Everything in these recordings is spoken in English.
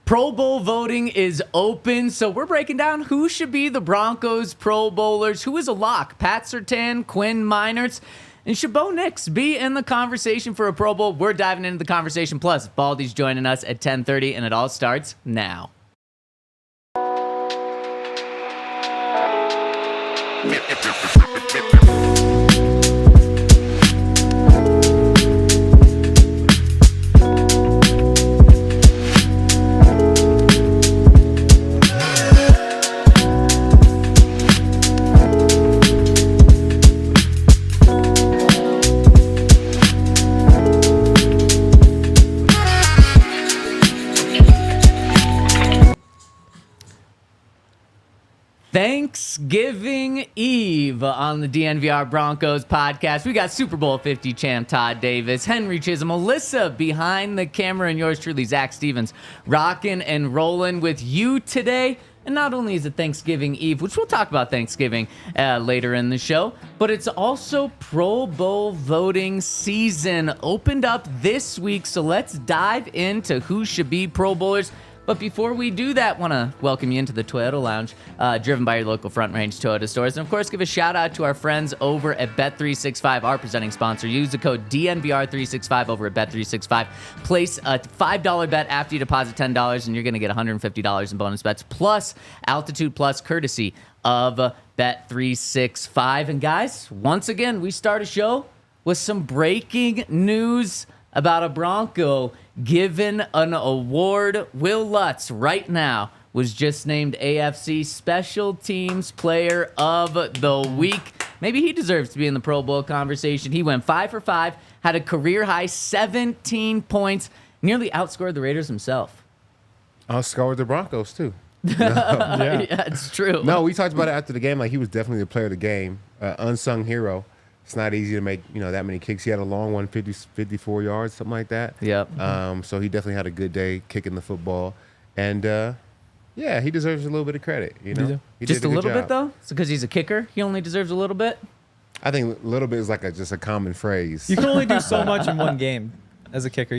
Pro Bowl voting is open, so we're breaking down who should be the Broncos Pro Bowlers, who is a lock, Pat Surtain, Quinn Meinerz, and should Bo Nix be in the conversation for a Pro Bowl? We're diving into the conversation. Plus, Baldy's joining us at 10:30, and it all starts now. Thanksgiving Eve on the DNVR Broncos Podcast. We got Super Bowl 50 champ Todd Davis, Henry Chisholm, Melissa behind the camera, and yours truly, Zach Stevens, rocking and rolling with you today. And not only is it Thanksgiving Eve, which we'll talk about Thanksgiving later in the show, but it's also Pro Bowl voting season opened up this week. So let's dive into who should be Pro Bowlers. But before we do that, want to welcome you into the Toyota Lounge, driven by your local Front Range Toyota stores. And, of course, give a shout-out to our friends over at Bet365, our presenting sponsor. Use the code DNVR365 over at Bet365. Place a $5 bet after you deposit $10, and you're going to get $150 in bonus bets, plus Altitude Plus, courtesy of Bet365. And, guys, once again, we start a show with some breaking news about a Bronco given an award. Wil Lutz right now was just named AFC Special Teams Player of the Week. Maybe he deserves to be in the Pro Bowl conversation. He went 5 for 5, had a career-high 17 points, nearly outscored the Raiders himself. Outscored the Broncos, too. Yeah, it's true. No, we talked about it after the game. Like, he was definitely the player of the game. Unsung hero. It's not easy to make, that many kicks. He had a long one, 54 yards, something like that. Yep. So he definitely had a good day kicking the football. And, he deserves a little bit of credit, He Just did a little good bit, though? It's because he's a kicker? He only deserves a little bit? I think a little bit is like just a common phrase. You can only do so much in one game as a kicker,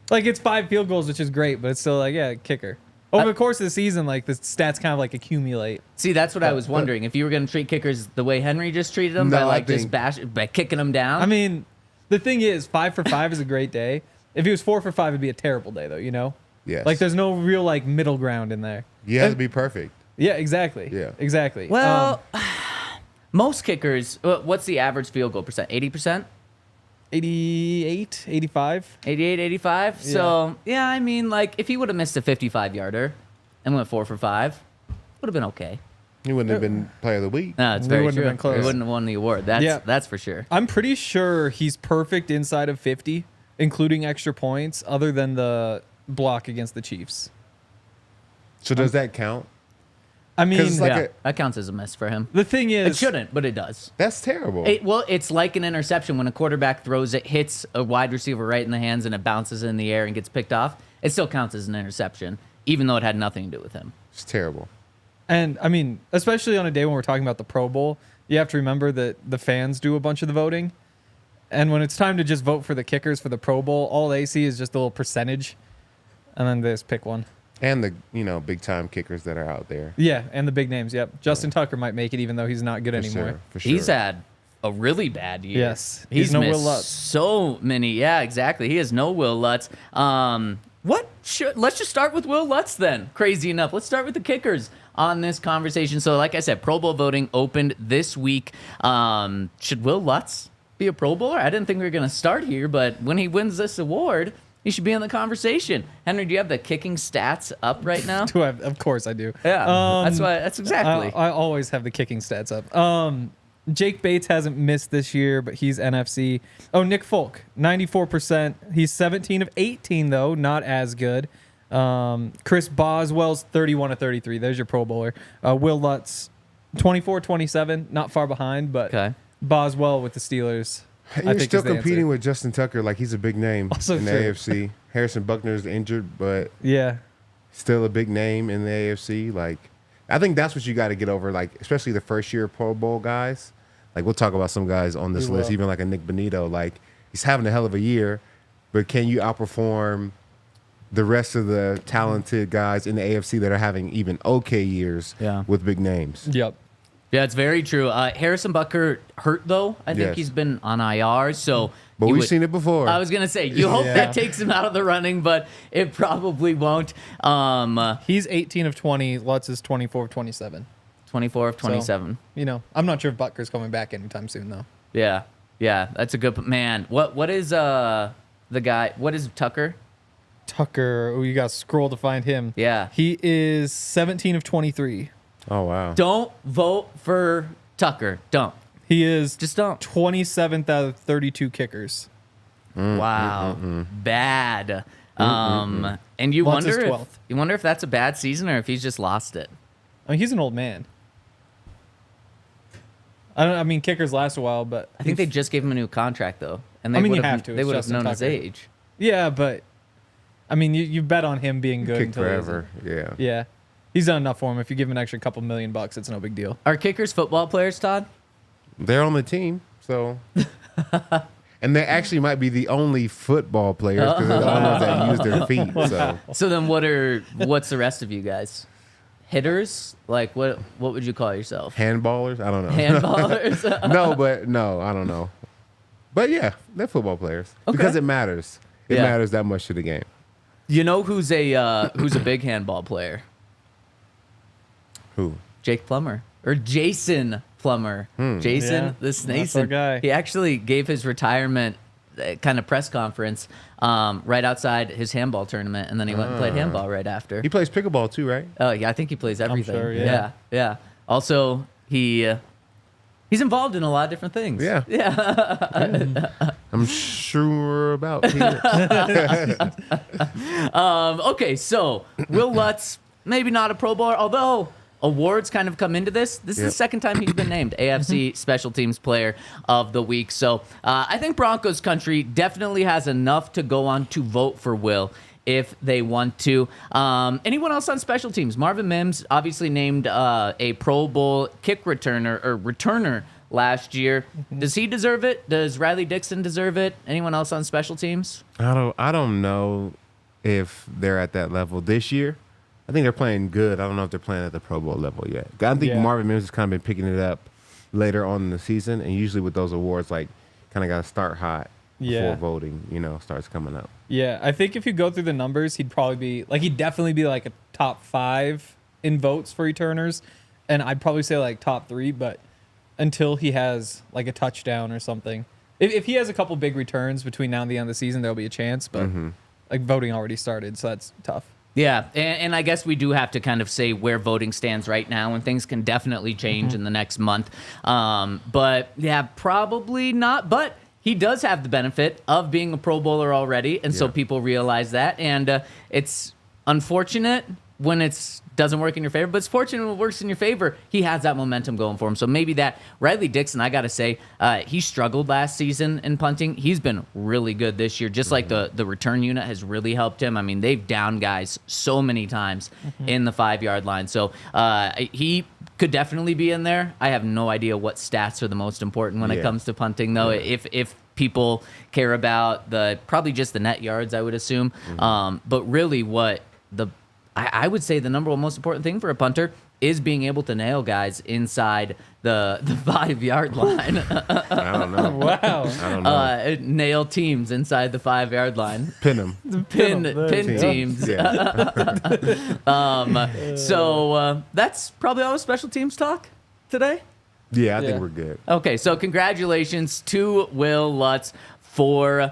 Like, it's 5 field goals, which is great, but it's still kicker. Over the course of the season, like, the stats kind of, accumulate. See, that's what I was wondering. If you were going to treat kickers the way Henry just treated them, by kicking them down. I mean, the thing is, 5 for 5 is a great day. If he was 4 for 5, it'd be a terrible day, though, Yes. Like, there's no real, middle ground in there. You have to be perfect. Yeah, exactly. Yeah. Exactly. Well, most kickers, what's the average field goal percent? 80%? 88, 85. 88, 85? Yeah. So, I mean, if he would have missed a 55-yarder and went 4 for 5, would have been okay. He wouldn't have been player of the week. No, it's very wouldn't true. have been close. He wouldn't have won the award. That's for sure. I'm pretty sure he's perfect inside of 50, including extra points, other than the block against the Chiefs. So does that count? I mean, That counts as a miss for him. The thing is, It shouldn't, but it does. That's terrible. It's like an interception when a quarterback throws it, hits a wide receiver right in the hands, and it bounces in the air and gets picked off. It still counts as an interception, even though it had nothing to do with him. It's terrible. And I mean, especially on a day when we're talking about the Pro Bowl, you have to remember that the fans do a bunch of the voting. And when it's time to just vote for the kickers for the Pro Bowl, all they see is just a little percentage, and then they just pick one. And the big time kickers that are out there. Yeah, and the big names. Yep, Justin Tucker might make it, even though he's not good anymore. For sure. He's had a really bad year. Yes, he's no missed Wil Lutz. so many. Yeah, exactly. He has no Wil Lutz. Let's just start with Wil Lutz then. Crazy enough. Let's start with the kickers on this conversation. So, like I said, Pro Bowl voting opened this week. Should Wil Lutz be a Pro Bowler? I didn't think we were going to start here, but when he wins this award, he should be in the conversation. Henry, do you have the kicking stats up right now? Of course I do. Yeah, that's exactly. I always have the kicking stats up. Jake Bates hasn't missed this year, but he's NFC. Oh, Nick Folk, 94%. He's 17 of 18, though, not as good. Chris Boswell's 31 of 33. There's your Pro Bowler. Wil Lutz, 24-27, not far behind, but Boswell with the Steelers. And you're still competing with Justin Tucker like he's a big name Also in the true. AFC. Harrison Buckner's injured, but Yeah. still a big name in the AFC. Like, I think that's what you got to get over, like, especially the first-year Pro Bowl guys. Like, we'll talk about some guys on this list, even like a Nik Bonitto. Like, he's having a hell of a year, but can you outperform the rest of the talented guys in the AFC that are having even okay years with big names. Yep. Yeah, it's very true. Harrison Butker hurt, though. I think he's been on IR, so... But we've seen it before. I was going to say, you hope that takes him out of the running, but it probably won't. He's 18 of 20. Lutz is 24 of 27. 24 of 27. So, I'm not sure if Butker's coming back anytime soon, though. Yeah, that's a good... Man, what is the guy... What is Tucker? Tucker, you got to scroll to find him. Yeah. He is 17 of 23. Oh, wow. Don't vote for Tucker. Don't. He is Just don't. 27th out of 32 kickers. Wow. Bad. And you Lutz is wonder if that's a bad season or if he's just lost it. I mean, he's an old man. I mean, kickers last a while, but I think they just gave him a new contract though, and they you have to. They It's would have Justin known his Tucker. age. Yeah, but I mean, you bet on him being good Kick until he isn't. forever. Yeah. Yeah, he's done enough for him. If you give him an extra couple $1 million, it's no big deal. Are kickers football players, Todd? They're on the team, so. And they actually might be the only football players because they're the only ones that use their feet. So So then, what's the rest of you guys? Hitters? Like what would you call yourself? handballers, I don't know. Handballers? No, I don't know. But yeah, they're football players Okay. because it matters. It Yeah. matters that much to the game. You know who's a big handball player? Who? Jake Plummer or Jason Plummer. Jason, Yeah, the that's our Snason. guy. He actually gave his retirement kind of press conference right outside his handball tournament, and then he went and played handball right after. He plays pickleball too, right? Oh yeah, I think he plays everything. sure, yeah. Yeah. Also, he's involved in a lot of different things. Yeah. I'm sure about it. Okay, so Wil Lutz, maybe not a Pro Bowler, although awards kind of come into this. This is the second time he's been named AFC Special Teams Player of the Week. So I think Broncos Country definitely has enough to go on to vote for Wil if they want to. Anyone else on special teams? Marvin Mims obviously named a Pro Bowl kick returner last year. Does he deserve it? Does Riley Dixon deserve it? Anyone else on special teams? I don't know if they're at that level this year. I think they're playing good. I don't know if they're playing at the Pro Bowl level yet. I think Marvin Mims has kind of been picking it up later on in the season, and usually with those awards, like, kind of got to start hot before voting, starts coming up. Yeah, I think if you go through the numbers, he'd definitely be like a top 5 in votes for returners, and I'd probably say like top 3, but until he has like a touchdown or something. If he has a couple big returns between now and the end of the season, there'll be a chance, but like voting already started, so that's tough. Yeah, and I guess we do have to kind of say where voting stands right now, and things can definitely change in the next month. But yeah, probably not. But he does have the benefit of being a Pro Bowler already, and so people realize that. And it's unfortunate when it doesn't work in your favor, but it's fortunate when it works in your favor. He has that momentum going for him. So maybe that. Riley Dixon, I got to say, he struggled last season in punting. He's been really good this year, just like the return unit has really helped him. I mean, they've downed guys so many times in the 5-yard line. So he could definitely be in there. I have no idea what stats are the most important when it comes to punting, though. If people care about probably just the net yards, I would assume. But really what I would say the number one most important thing for a punter is being able to nail guys inside the 5-yard line. I don't know. Wow. I don't know. Nail teams inside the 5-yard line. Pin them. Pin teams. Yeah. So that's probably all the special teams talk today. Yeah, I think we're good. Okay, so congratulations to Wil Lutz for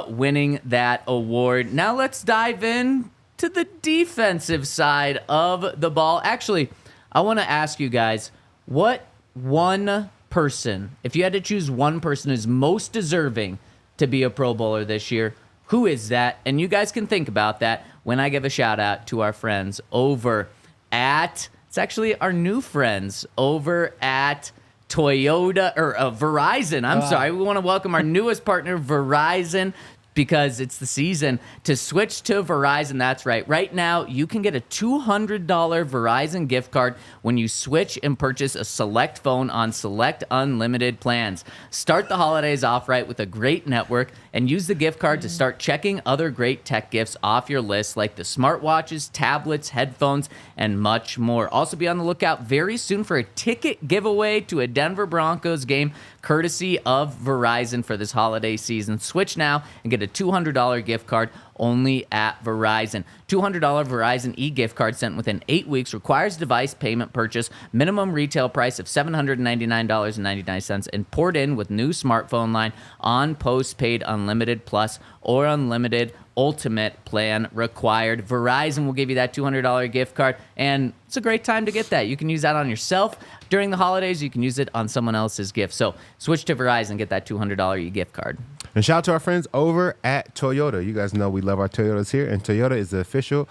winning that award. Now let's dive in to the defensive side of the ball. Actually, I want to ask you guys, what one person, if you had to choose one person who's most deserving to be a Pro Bowler this year, who is that? And you guys can think about that when I give a shout out to our friends over at, it's actually our new friends over at Toyota, or Verizon. I'm sorry. We want to welcome our newest partner, Verizon, because it's the season to switch to Verizon. That's right. Right now, you can get a $200 Verizon gift card when you switch and purchase a select phone on select unlimited plans. Start the holidays off right with a great network and use the gift card to start checking other great tech gifts off your list, like the smartwatches, tablets, headphones, and much more. Also be on the lookout very soon for a ticket giveaway to a Denver Broncos game, courtesy of Verizon for this holiday season. Switch now and get a $200 gift card only at Verizon. $200 Verizon e-gift card sent within 8 weeks, requires device payment purchase, minimum retail price of $799.99, and poured in with new smartphone line on postpaid unlimited plus or unlimited ultimate plan required. Verizon will give you that $200 gift card, and it's a great time to get that. You can use that on yourself during the holidays. You can use it on someone else's gift. So switch to Verizon, get that $200 e-gift card. And shout out to our friends over at Toyota. You guys know we love our Toyotas here, and Toyota is the official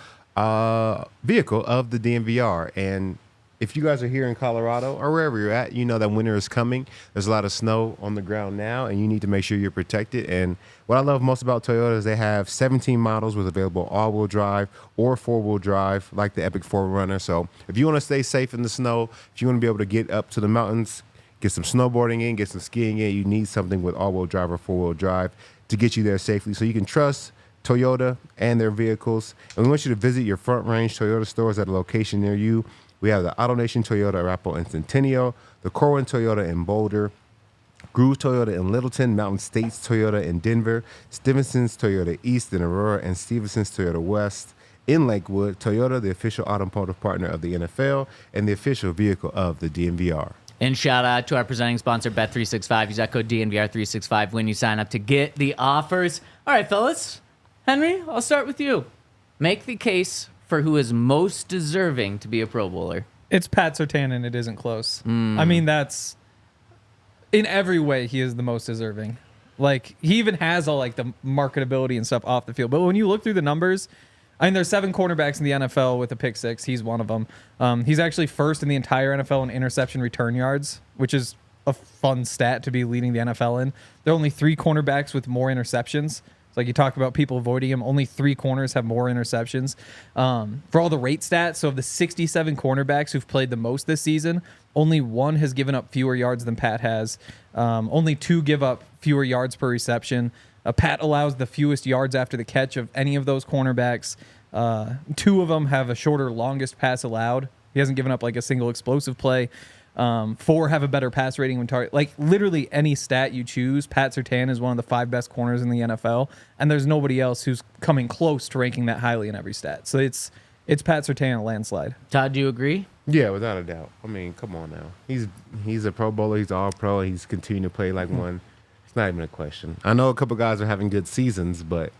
vehicle of the DNVR. And if you guys are here in Colorado or wherever you're at, you know that winter is coming. There's a lot of snow on the ground now, and you need to make sure you're protected. And what I love most about Toyota is they have 17 models with available all-wheel drive or four-wheel drive, like the Epic 4Runner. So if you want to stay safe in the snow, if you want to be able to get up to the mountains, get some snowboarding in, get some skiing in, you need something with all-wheel drive or four-wheel drive to get you there safely. So you can trust Toyota and their vehicles. And we want you to visit your Front Range Toyota stores at a location near you. We have the AutoNation Toyota Arapahoe and Centennial, the Corwin Toyota in Boulder, Groove Toyota in Littleton, Mountain States Toyota in Denver, Stevenson's Toyota East in Aurora, and Stevenson's Toyota West in Lakewood. Toyota, the official automotive partner of the NFL and the official vehicle of the DNVR. And shout out to our presenting sponsor, Bet365. Use that code DNVR365 when you sign up to get the offers. All right, fellas. Henry, I'll start with you. Make the case for who is most deserving to be a Pro Bowler. It's Pat Surtain, and it isn't close. I mean, that's in every way he is the most deserving. Like, he even has all like the marketability and stuff off the field. But when you look through the numbers, I mean, there's 7 cornerbacks in the NFL with a pick six. He's one of them. He's actually first in the entire NFL in interception return yards, which is a fun stat to be leading the NFL in. There are only 3 cornerbacks with more interceptions. It's like you talk about people avoiding him. Only 3 corners have more interceptions. For all the rate stats, so of the 67 cornerbacks who've played the most this season, only 1 has given up fewer yards than Pat has. Only 2 give up fewer yards per reception. Pat allows the fewest yards after the catch of any of those cornerbacks. 2 of them have a shorter, longest pass allowed. He hasn't given up like a single explosive play. 4 have a better pass rating when target. Like literally any stat you choose, Pat Surtain is one of the 5 best corners in the NFL, and there's nobody else who's coming close to ranking that highly in every stat. So it's Pat Surtain a landslide. Todd, do you agree? Yeah, without a doubt. I mean, come on now. He's a Pro Bowler. He's all pro. He's continuing to play like one. It's not even a question. I know a couple guys are having good seasons, but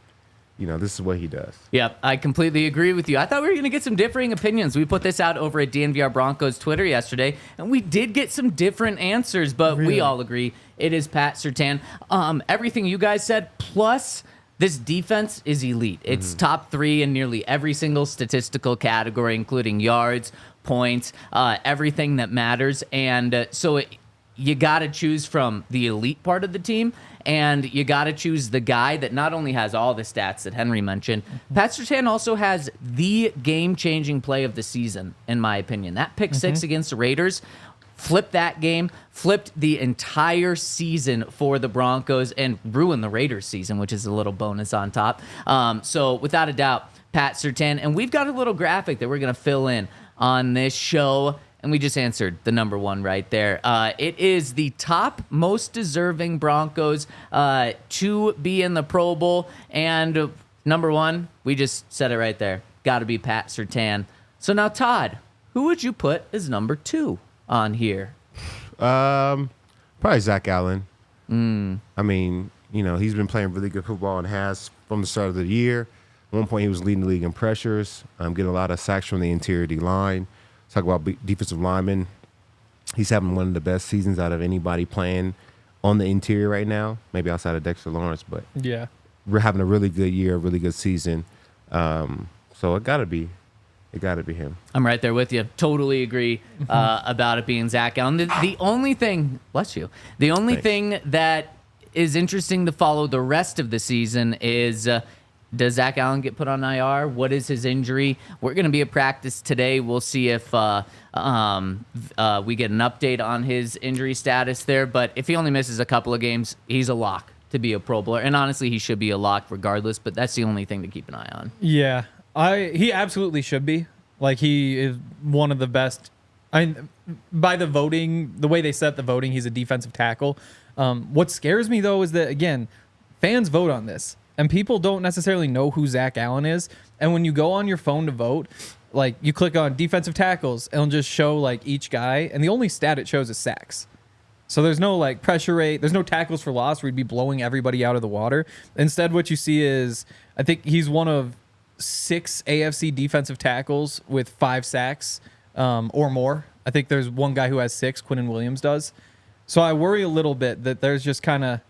you know, this is what he does. Yep, I completely agree with you. I thought we were going to get some differing opinions. We put this out over at DNVR Broncos Twitter yesterday, and we did get some different answers, but we all agree it is Pat Surtain. Everything you guys said, plus this defense is elite. It's top 3 in nearly every single statistical category, including yards, points, everything that matters. And you got to choose from the elite part of the team, and you got to choose the guy that not only has all the stats that Henry mentioned, Pat Surtain also has the game-changing play of the season, in my opinion. That pick 6 against the Raiders flipped that game, flipped the entire season for the Broncos, and ruined the Raiders season, which is a little bonus on top. So without a doubt, Pat Surtain. And we've got a little graphic that we're going to fill in on this show. And we just answered the number 1 right there. It is the top most deserving Broncos to be in the Pro Bowl. And number 1, we just said it right there. Got to be Pat Surtain. So now, Todd, who would you put as number 2 on here? Probably Zach Allen. I mean, you know, he's been playing really good football and has from the start of the year. At one point, he was leading the league in pressures, getting a lot of sacks from the interior D-line. Talk about defensive linemen. He's having one of the best seasons out of anybody playing on the interior right now, maybe outside of Dexter Lawrence, but yeah, we're having a really good year, a really good season. So it gotta be him. I'm right there with you. Totally agree about it being Zach Allen. The only thing, bless you, the only thing that is interesting to follow the rest of the season is does Zach Allen get put on IR? What is his injury? We're going to be at practice today. We'll see if we get an update on his injury status there. But if he only misses a couple of games, he's a lock to be a Pro Bowler. And honestly, he should be a lock regardless, but that's the only thing to keep an eye on. Yeah, he absolutely should be. Like, he is one of the best. By the voting, the way they set the voting, he's a defensive tackle. What scares me, though, is that, again, fans vote on this, and people don't necessarily know who Zach Allen is. And when you go on your phone to vote, like, you click on defensive tackles, and it'll just show, like, each guy, and the only stat it shows is sacks. So there's no, like, pressure rate. There's no tackles for loss where he'd be blowing everybody out of the water. Instead, what you see is, I think he's one of 6 AFC defensive tackles with 5 sacks or more. I think there's one guy who has 6, Quinnen Williams does. So I worry a little bit that there's just kind of,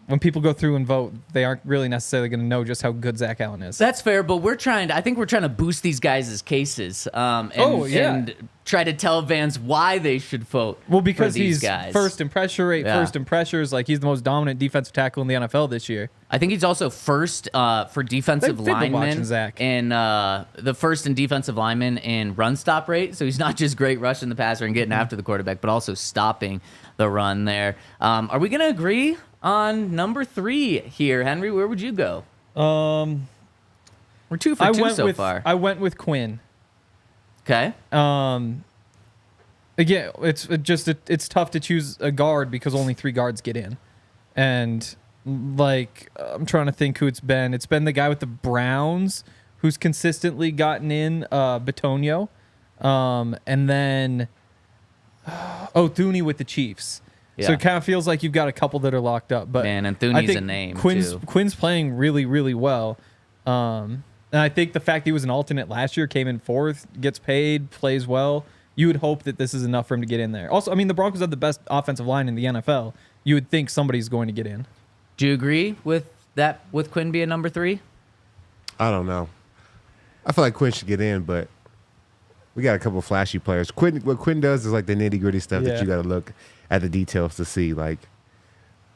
when people go through and vote, they aren't really necessarily going to know just how good Zach Allen is. That's fair, but I think we're trying to boost these guys' cases and try to tell fans why they should vote. Well, because for these he's guys. first in pressure rate, first in pressures. Like, he's the most dominant defensive tackle in the NFL this year. I think he's also first for defensive They've been watching linemen Zach. in the first in defensive linemen in run stop rate. So he's not just great rushing the passer and getting after the quarterback, but also stopping the run there. Are we going to agree on number 3 here, Henry? Where would you go? We're 2 for 2 so far. I went with Quinn. Okay. Again, it's tough to choose a guard because only 3 guards get in, and like, I'm trying to think who it's been. It's been the guy with the Browns who's consistently gotten in, Bitonio, and then Thuney with the Chiefs. Yeah. So it kind of feels like you've got a couple that are locked up. But Man, and I Thuney's think a name, Quinn's too. Quinn's playing really, really well. And I think the fact he was an alternate last year, came in 4th, gets paid, plays well. You would hope that this is enough for him to get in there. Also, I mean, the Broncos have the best offensive line in the NFL. You would think somebody's going to get in. Do you agree with that, with Quinn being number 3? I don't know. I feel like Quinn should get in, but we got a couple of flashy players. What Quinn does is like the nitty-gritty stuff that you got to look at the details to see. Like,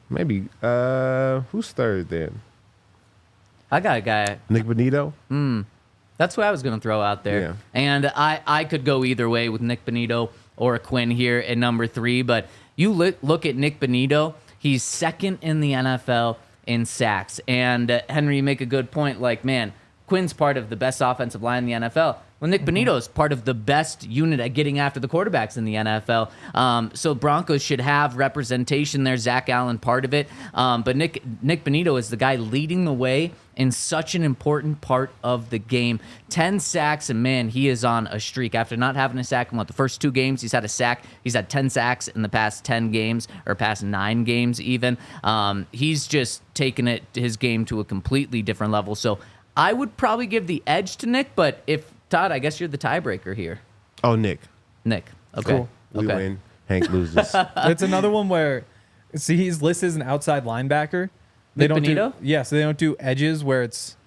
maybe, who's 3rd then? I got a guy. Nik Bonitto? That's what I was going to throw out there. Yeah. And I could go either way with Nik Bonitto or Quinn here at number 3. But you look at Nik Bonitto, he's 2nd in the NFL in sacks. And Henry, you make a good point. Like, man, Quinn's part of the best offensive line in the NFL. Well, Nik Bonitto is part of the best unit at getting after the quarterbacks in the NFL. So Broncos should have representation there. Zach Allen part of it. But Nik Bonitto is the guy leading the way in such an important part of the game. 10 sacks, and man, he is on a streak. After not having a sack in the first 2 games, he's had a sack. He's had 10 sacks in the past 10 games, or past 9 games even. He's just taken his game to a completely different level. So I would probably give the edge to Nik, but if Todd, I guess you're the tiebreaker here. Oh, Nik. Okay. Cool. We win. Hank loses. It's another one where, see, he's listed as an outside linebacker. They Nik don't Bonitto? so they don't do edges where it's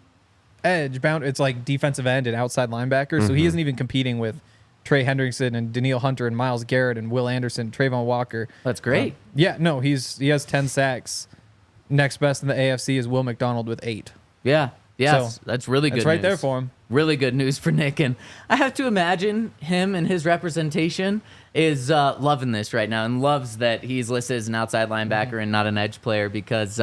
edge bound. It's like defensive end and outside linebacker. So he isn't even competing with Trey Hendrickson and Daniil Hunter and Myles Garrett and Will Anderson, Trayvon Walker. That's great. He has 10 sacks. Next best in the AFC is Will McDonald with 8. Yeah. Yes, So, that's really good It's right news. there for him. Really good news for Nik. And I have to imagine him and his representation is loving this right now and loves that he's listed as an outside linebacker and not an edge player because,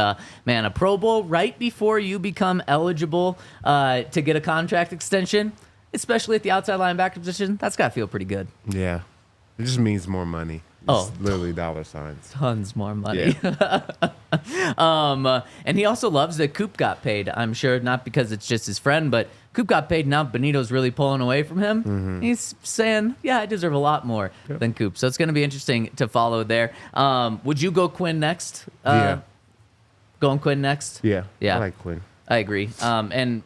man, a Pro Bowl right before you become eligible to get a contract extension, especially at the outside linebacker position, that's got to feel pretty good. Yeah. It just means more money. It's literally dollar signs. Tons more money. Yeah. And he also loves that Coop got paid. I'm sure not because it's just his friend, but Coop got paid. Now Benito's really pulling away from him. Mm-hmm. He's saying, yeah, I deserve a lot more than Coop. So it's going to be interesting to follow there. Would you go Quinn next? Yeah. Going Quinn next? Yeah. Yeah. I like Quinn. I agree. And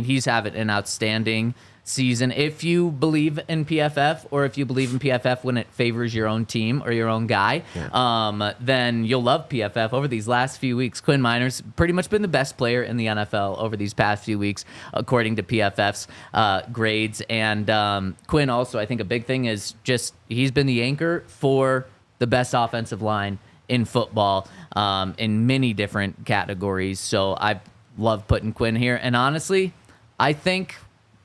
he's having an outstanding season. If you believe in PFF, or if you believe in PFF when it favors your own team or your own guy, then you'll love PFF. Over these last few weeks, Quinn Meinerz pretty much been the best player in the NFL over these past few weeks, according to PFF's grades. And Quinn also, I think a big thing is just he's been the anchor for the best offensive line in football in many different categories. So I love putting Quinn here. And honestly, I think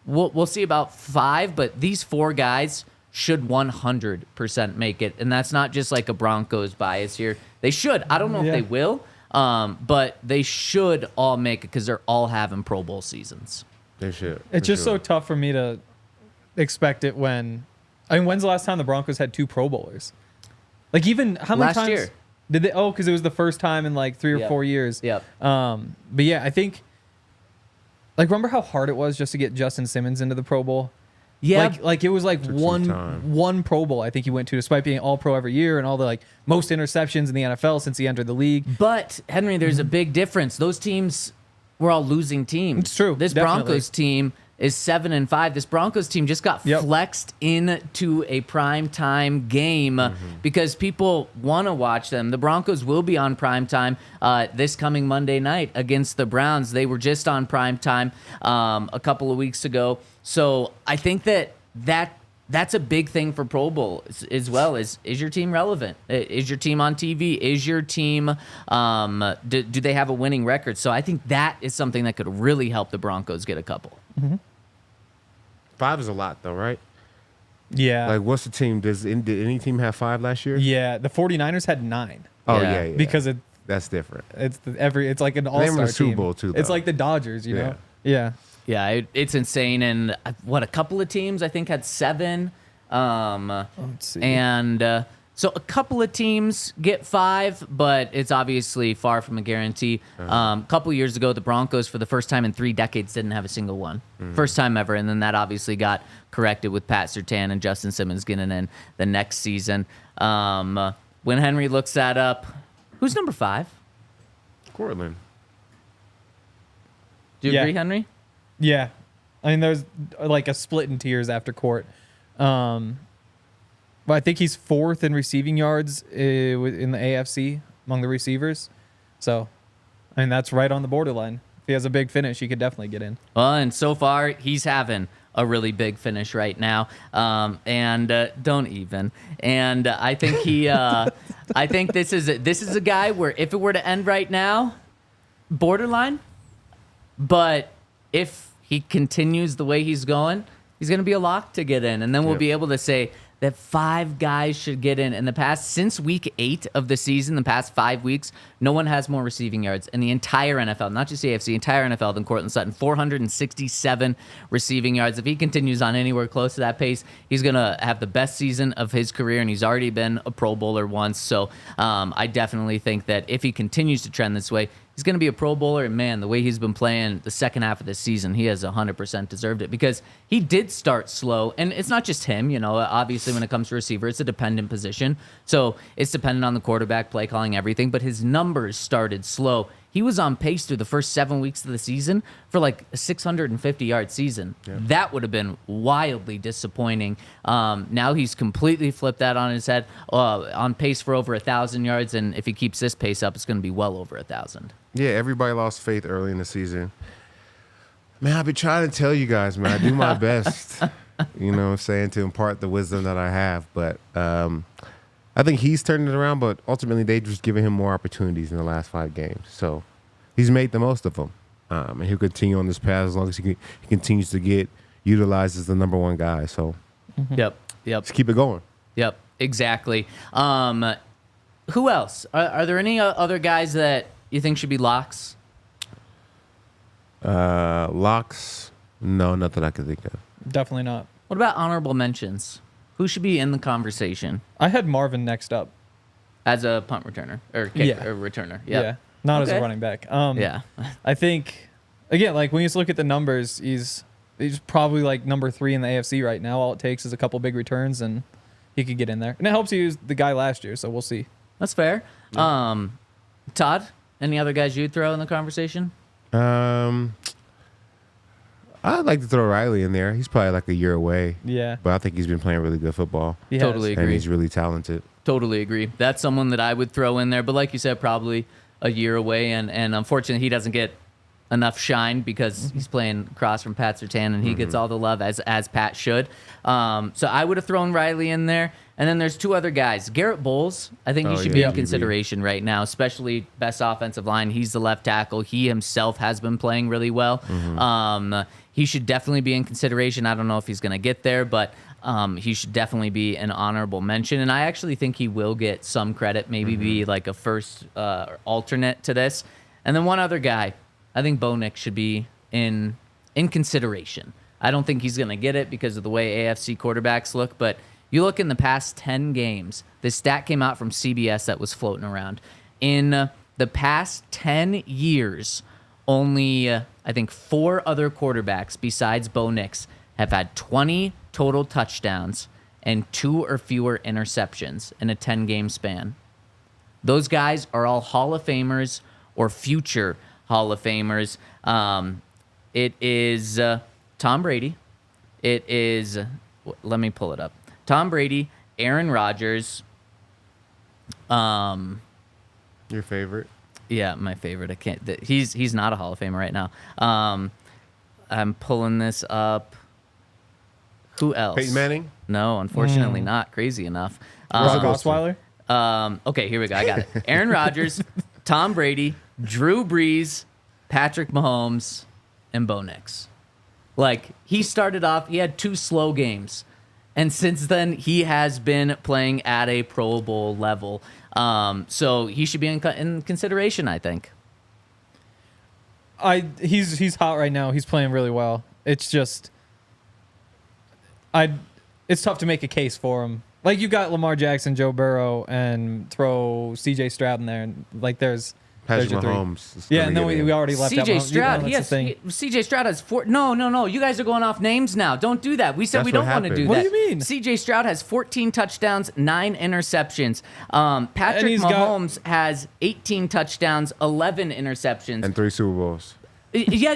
we'll see about 5, but these 4 guys should 100% make it. And that's not just like a Broncos bias here. They should. I don't know if they will, But they should all make it because they're all having Pro Bowl seasons. They should. It's just so tough for me to expect it when. I mean, when's the last time the Broncos had 2 Pro Bowlers? Like, even how many Last times year. did they? Oh, because it was the first time in like 3 or 4 years. Yep. But yeah, I think. Like, remember how hard it was just to get Justin Simmons into the Pro Bowl? Yeah. Like it was like Took some time. one Pro Bowl I think he went to, despite being all pro every year and all the like most interceptions in the NFL since he entered the league. But Henry, there's a big difference. Those teams were all losing teams. It's true, This definitely. Broncos team is 7-5. This Broncos team just got flexed into a prime time game because people want to watch them. The Broncos will be on prime time this coming Monday night against the Browns. They were just on prime time a couple of weeks ago. So I think that's a big thing for Pro Bowl as well. Is your team relevant? Is your team on TV? Is your team do they have a winning record? So I think that is something that could really help the Broncos get a couple. 5 is a lot, though, right? Yeah. Like, what's the team? Did any team have 5 last year? Yeah, the 49ers had 9. Oh, Yeah. yeah. Because that's different. it's like an were in all-star the Super team. Bowl, too, It's though. like the Dodgers, you Yeah. know. Yeah. Yeah, it's insane. And a couple of teams I think had 7. Let's see. And so a couple of teams get 5, but it's obviously far from a guarantee. A couple of years ago, the Broncos, for the first time in 3 decades, didn't have a single one. First time ever. And then that obviously got corrected with Pat Surtain and Justin Simmons getting in the next season. When Henry looks that up, who's number 5? Courtland. Do you Yeah. agree, Henry? Yeah. I mean, there's like a split in tiers after Court. But I think he's 4th in receiving yards in the AFC among the receivers. So, I mean, that's right on the borderline. If he has a big finish, he could definitely get in. Well, and so far, he's having a really big finish right now. And don't even. And I think I think this is a guy where if it were to end right now, borderline. But if he continues the way he's going, he's going to be a lock to get in. And then we'll be able to say that 5 guys should get in the past, since week 8 of the season, the past 5 weeks, no one has more receiving yards in the entire NFL, not just AFC, entire NFL than Courtland Sutton, 467 receiving yards. If he continues on anywhere close to that pace, he's going to have the best season of his career, and he's already been a Pro Bowler once. So I definitely think that if he continues to trend this way, he's going to be a Pro Bowler, and man, the way he's been playing the second half of this season, he has 100% deserved it because he did start slow, and it's not just him. You know, obviously when it comes to receiver, it's a dependent position, so it's dependent on the quarterback, play calling, everything. But his numbers started slow. He was on pace through the first 7 weeks of the season for like a 650-yard season. Yeah. That would have been wildly disappointing. Now he's completely flipped that on his head, on pace for over 1,000 yards, and if he keeps this pace up, it's going to be well over 1,000. Yeah, everybody lost faith early in the season. Man, I've been trying to tell you guys, man, I do my best, you know what I'm saying, to impart the wisdom that I have. But I think he's turning it around, but ultimately they've just given him more opportunities in the last 5 games. So he's made the most of them. And he'll continue on this path as long as he continues to get utilized as the number 1 guy. So Yep. just keep it going. Yep, exactly. Who else? Are there any other guys that you think should be locks? Locks? No, nothing I can think of. Definitely not. What about honorable mentions? Who should be in the conversation I had Marvin next up. as a punt returner or kick or returner? Yep. Yeah. Not as a Okay. running back. Yeah. I think, again, like when you just look at the numbers, he's probably like number 3 in the AFC right now. All it takes is a couple big returns, and he could get in there. And it helps he was the guy last year, so we'll see. That's fair. Todd, any other guys you'd throw in the conversation? I'd like to throw Riley in there. He's probably like a year away. Yeah. But I think he's been playing really good football. He Totally has. agree. And he's really talented. Totally agree. That's someone that I would throw in there. But like you said, probably a year away. And unfortunately, he doesn't get enough shine because he's playing across from Pat Surtain, and he gets all the love as Pat should. So I would have thrown Riley in there. And then there's 2 other guys. Garrett Bowles, I think he should be in consideration right now, especially best offensive line. He's the left tackle. He himself has been playing really well. He should definitely be in consideration. I don't know if he's going to get there, but he should definitely be an honorable mention. And I actually think he will get some credit, maybe be like a first alternate to this. And then one other guy, I think Bo Nix should be in consideration. I don't think he's going to get it because of the way AFC quarterbacks look, but you look in the past 10 games, this stat came out from CBS that was floating around. In the past 10 years, only, I think, 4 other quarterbacks besides Bo Nix have had 20 total touchdowns and 2 or fewer interceptions in a 10-game span. Those guys are all Hall of Famers or future Hall of Famers. It is Tom Brady. It is, let me pull it up. Tom Brady, Aaron Rodgers. Your favorite? Yeah, my favorite. I can't. He's not a Hall of Famer right now. I'm pulling this up. Who else? Peyton Manning? No, unfortunately not. Crazy enough. Osweiler? Okay, here we go. I got it. Aaron Rodgers, Tom Brady, Drew Brees, Patrick Mahomes, and Bo Nix. Like, he started off, he had 2 slow games. And since then, he has been playing at a Pro Bowl level. So he should be in consideration, I think. He's hot right now. He's playing really well. It's just, it's tough to make a case for him. Like, you got Lamar Jackson, Joe Burrow, and throw C.J. Stroud in there, and like there's Patrick your 3. Mahomes. Yeah, and then we already left out C.J. Mahomes. Stroud. That's the thing. C.J. Stroud has 4. No. You guys are going off names now. Don't do that. We said That's we what don't want to happened. do What that. do you mean? C.J. Stroud has 14 touchdowns, 9 interceptions. Patrick he's got- Mahomes has 18 touchdowns, 11 interceptions. And 3 Super Bowls. Yeah,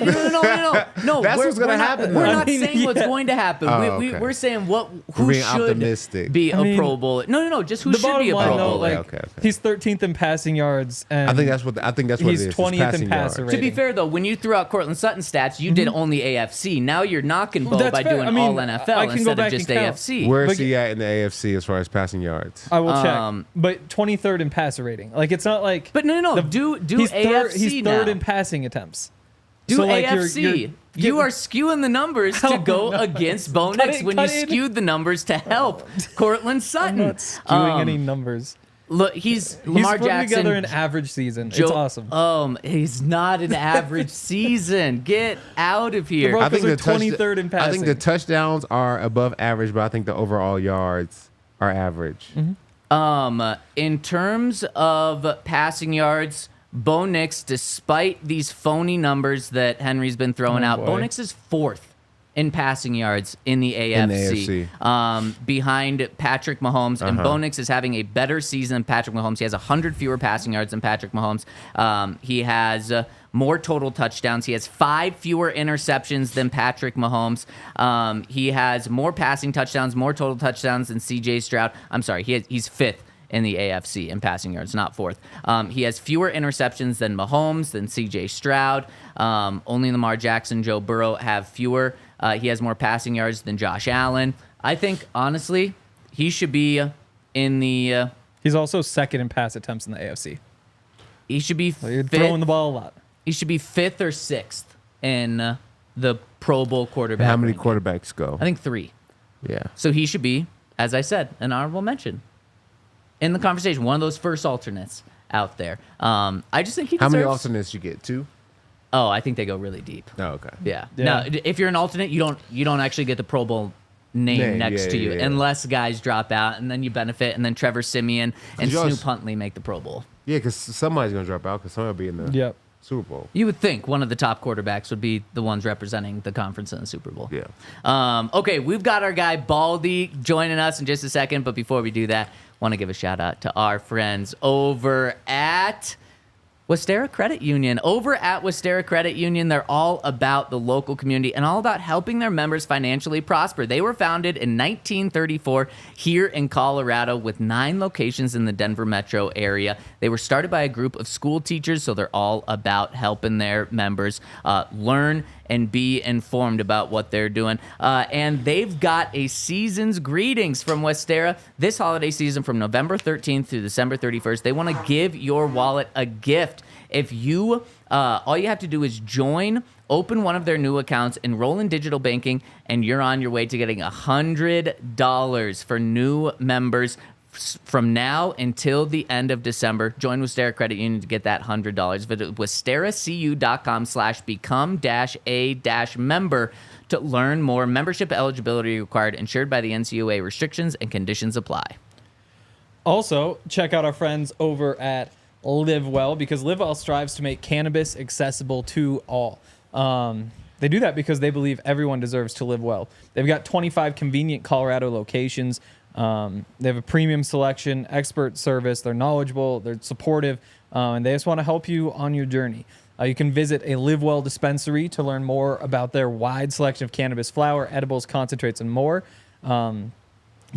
no. That's what's gonna happen, We're though. not I mean, saying what's yeah. going to happen. Oh, okay. We're saying who being should optimistic. be I a mean, Pro Bowl. No, just who The should be bottom a line, Pro though, Bowler. like, Okay. he's 13th in passing yards, and I think that's what it he's is. It's 20th in passing passer yards. To be rating. fair, though, when you threw out Courtland Sutton stats, you did only AFC. Now you're knocking Bo That's by fair. doing I mean, all NFL I can instead go of back just and count. AFC. Where is But- he at in the AFC as far as passing yards? I will Um, check. But 23rd in passer rating. Like, it's not like. But no. the- Do he's AFC He's now. 3rd in passing attempts. Do So, like, AFC. You are skewing the numbers to go against Bo Nix when you skewed the numbers to help Courtland I'm Sutton. not skewing any numbers. Look, he's He's Lamar putting Jackson. together an average season. It's awesome. He's not an average season. Get out of here. The Broncos are the touch- 23rd in I think passing. the touchdowns are above average, but I think the overall yards are average. In terms of passing yards, Bo Nix, despite these phony numbers that Henry's been throwing out, boy. Bo Nix is 4th in passing yards in the AFC, behind Patrick Mahomes. And Bo Nix is having a better season than Patrick Mahomes. He has 100 fewer passing yards than Patrick Mahomes. He has more total touchdowns. He has 5 fewer interceptions than Patrick Mahomes. He has more passing touchdowns, more total touchdowns than C.J. Stroud. I'm sorry, he's 5th in the AFC in passing yards, not 4th. He has fewer interceptions than Mahomes, than C.J. Stroud. Only Lamar Jackson, Joe Burrow have fewer. He has more passing yards than Josh Allen. I think, honestly, he should be in the... He's also 2nd in pass attempts in the AFC. he should be So you're 5th. throwing the ball a lot. He should be 5th or 6th in the Pro Bowl quarterback. And how many ranking. quarterbacks go? I think 3. Yeah. So he should be, as I said, an honorable mention in the conversation. One of those first alternates out there. I just think he How deserves... many alternates you get? 2? Oh, I think they go really deep. Oh, okay. Yeah. Yeah. Now, if you're an alternate, you don't actually get the Pro Bowl name next yeah, to you yeah. unless guys drop out, and then you benefit, and then Trevor Siemian and you also- Snoop Huntley make the Pro Bowl. Yeah, because somebody's going to drop out because somebody will be in the Yep. Super Bowl. You would think one of the top quarterbacks would be the ones representing the conference in the Super Bowl. Yeah. Okay, we've got our guy Baldy joining us in just a second, but before we do that, want to give a shout out to our friends over at Westera Credit Union. Over at Westera Credit Union, they're all about the local community and all about helping their members financially prosper. They were founded in 1934 here in Colorado with 9 locations in the Denver metro area. They were started by a group of school teachers, so they're all about helping their members learn and be informed about what they're doing. And they've got a season's greetings from Westera this holiday season from November 13th through December 31st. They want to give your wallet a gift. If you All you have to do is join, open one of their new accounts, enroll in digital banking, and you're on your way to getting $100 for new members from now until the end of December. Join Wistara Credit Union to get that $100. Visit wistaracu.com/become-a-member to learn more. Membership eligibility required, insured by the NCUA. Restrictions and conditions apply. Also, check out our friends over at Live Well, because Live Well strives to make cannabis accessible to all. They do that because they believe everyone deserves to live well. They've got 25 convenient Colorado locations. They have a premium selection, expert service. They're knowledgeable, they're supportive, and they just want to help you on your journey. You can visit a Live Well dispensary to learn more about their wide selection of cannabis flower, edibles, concentrates, and more.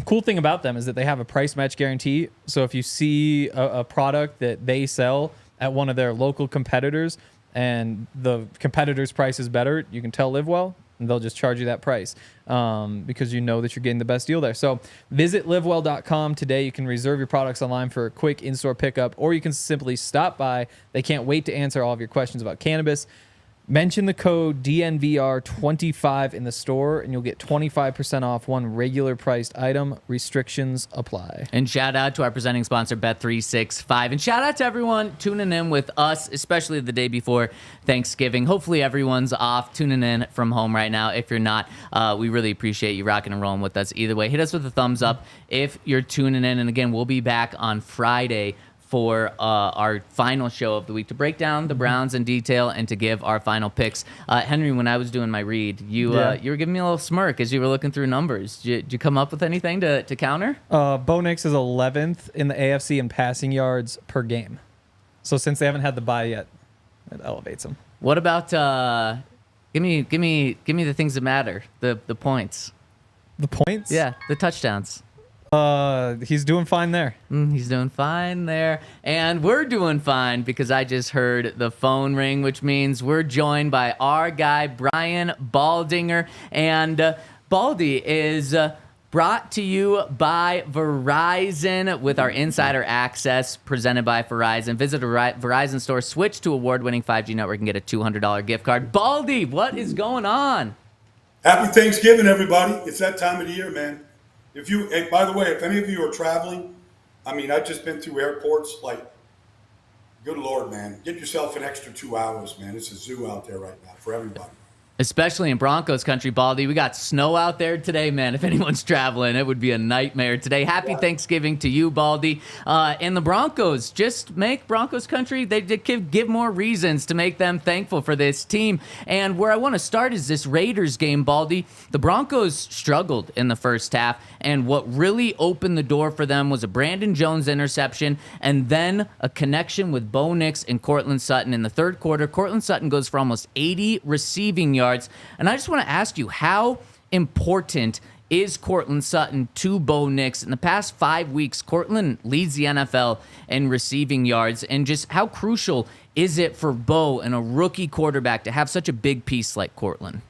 Cool thing about them is that they have a price match guarantee. So if you see a product that they sell at one of their local competitors and the competitor's price is better, you can tell Live Well, and they'll just charge you that price because you know that you're getting the best deal there. So visit livewell.com today. You can reserve your products online for a quick in-store pickup, or you can simply stop by. They can't wait to answer all of your questions about cannabis. Mention the code DNVR25 in the store, and you'll get 25% off one regular priced item. Restrictions apply. And shout out to our presenting sponsor, Bet365. And shout out to everyone tuning in with us, especially the day before Thanksgiving. Hopefully everyone's off tuning in from home right now. If you're not, we really appreciate you rocking and rolling with us. Either way, hit us with a thumbs up if you're tuning in. And again, we'll be back on Friday for our final show of the week to break down the Browns in detail and to give our final picks. Henry, when I was doing my read, you were giving me a little smirk as you were looking through numbers. Did you come up with anything to counter? Bo Nix is 11th in the AFC in passing yards per game. So since they haven't had the bye yet, it elevates them. What about give me the things that matter, the points. The points? Yeah, the touchdowns. He's doing fine there. He's doing fine there. And we're doing fine because I just heard the phone ring, which means we're joined by our guy, Brian Baldinger. And Baldy is brought to you by Verizon with our insider access presented by Verizon. Visit a Verizon store, switch to award-winning 5G network, and get a $200 gift card. Baldy, what is going on? Happy Thanksgiving, everybody. It's that time of the year, man. By the way, if any of you are traveling, I mean, I've just been through airports, like, good Lord, man. Get yourself an extra 2 hours, man. It's a zoo out there right now for everybody. Especially in Broncos country, Baldy. We got snow out there today, man. If anyone's traveling, it would be a nightmare today. Happy Thanksgiving to you, Baldy. And the Broncos, just make Broncos country, they give more reasons to make them thankful for this team. And where I want to start is this Raiders game, Baldy. The Broncos struggled in the first half, and what really opened the door for them was a Brandon Jones interception and then a connection with Bo Nix and Courtland Sutton in the third quarter. Courtland Sutton goes for almost 80 receiving yards. And I just want to ask you, how important is Courtland Sutton to Bo Nix? In the past 5 weeks, Courtland leads the NFL in receiving yards. And just how crucial is it for Bo and a rookie quarterback to have such a big piece like Courtland?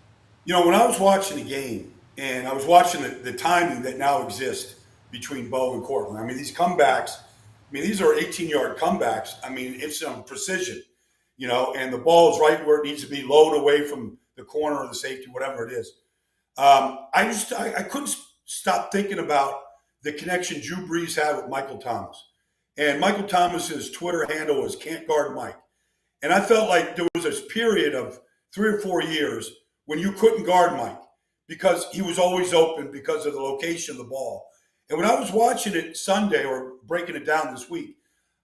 You know, when I was watching the game and I was watching the timing that now exists between Bo and Courtland, I mean, these comebacks, these are 18-yard comebacks. I mean, it's precision, you know, and the ball is right where it needs to be, low and away from the corner or the safety, whatever it is. I couldn't stop thinking about the connection Drew Brees had with Michael Thomas. And Michael Thomas's Twitter handle was Can't Guard Mike. And I felt like there was this period of 3 or 4 years when you couldn't guard Mike because he was always open because of the location of the ball. And when I was watching it Sunday or breaking it down this week,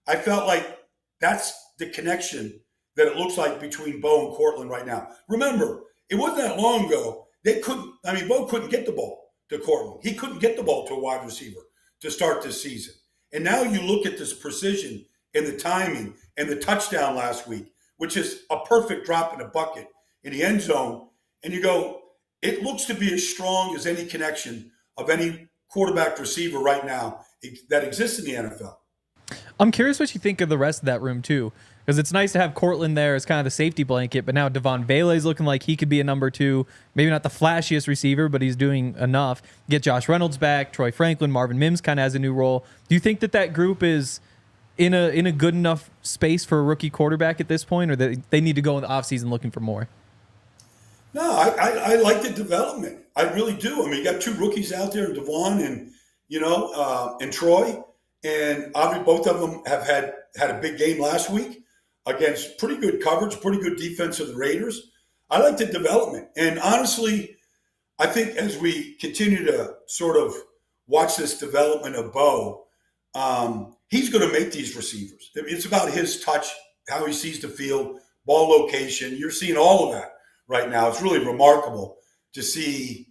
I felt like that's the connection that it looks like between Bo and Courtland right now. Remember, it wasn't that long ago. Bo couldn't get the ball to Courtland. He couldn't get the ball to a wide receiver to start this season. And now you look at this precision and the timing and the touchdown last week, which is a perfect drop in a bucket in the end zone. And you go, it looks to be as strong as any connection of any quarterback receiver right now that exists in the NFL. I'm curious what you think of the rest of that room, too. Because it's nice to have Courtland there as kind of the safety blanket, but now Devon Bailey's looking like he could be a number 2. Maybe not the flashiest receiver, but he's doing enough. Get Josh Reynolds back, Troy Franklin, Marvin Mims kind of has a new role. Do you think that group is in a good enough space for a rookie quarterback at this point, or they need to go in the offseason looking for more? No, I like the development. I really do. I mean, you got 2 rookies out there, Devon and and Troy, and obviously both of them have had a big game last week against pretty good coverage, pretty good defense of the Raiders. I like the development, and honestly, I think as we continue to sort of watch this development of Bo, he's going to make these receivers. It's about his touch, how he sees the field, ball location. You're seeing all of that right now. It's really remarkable to see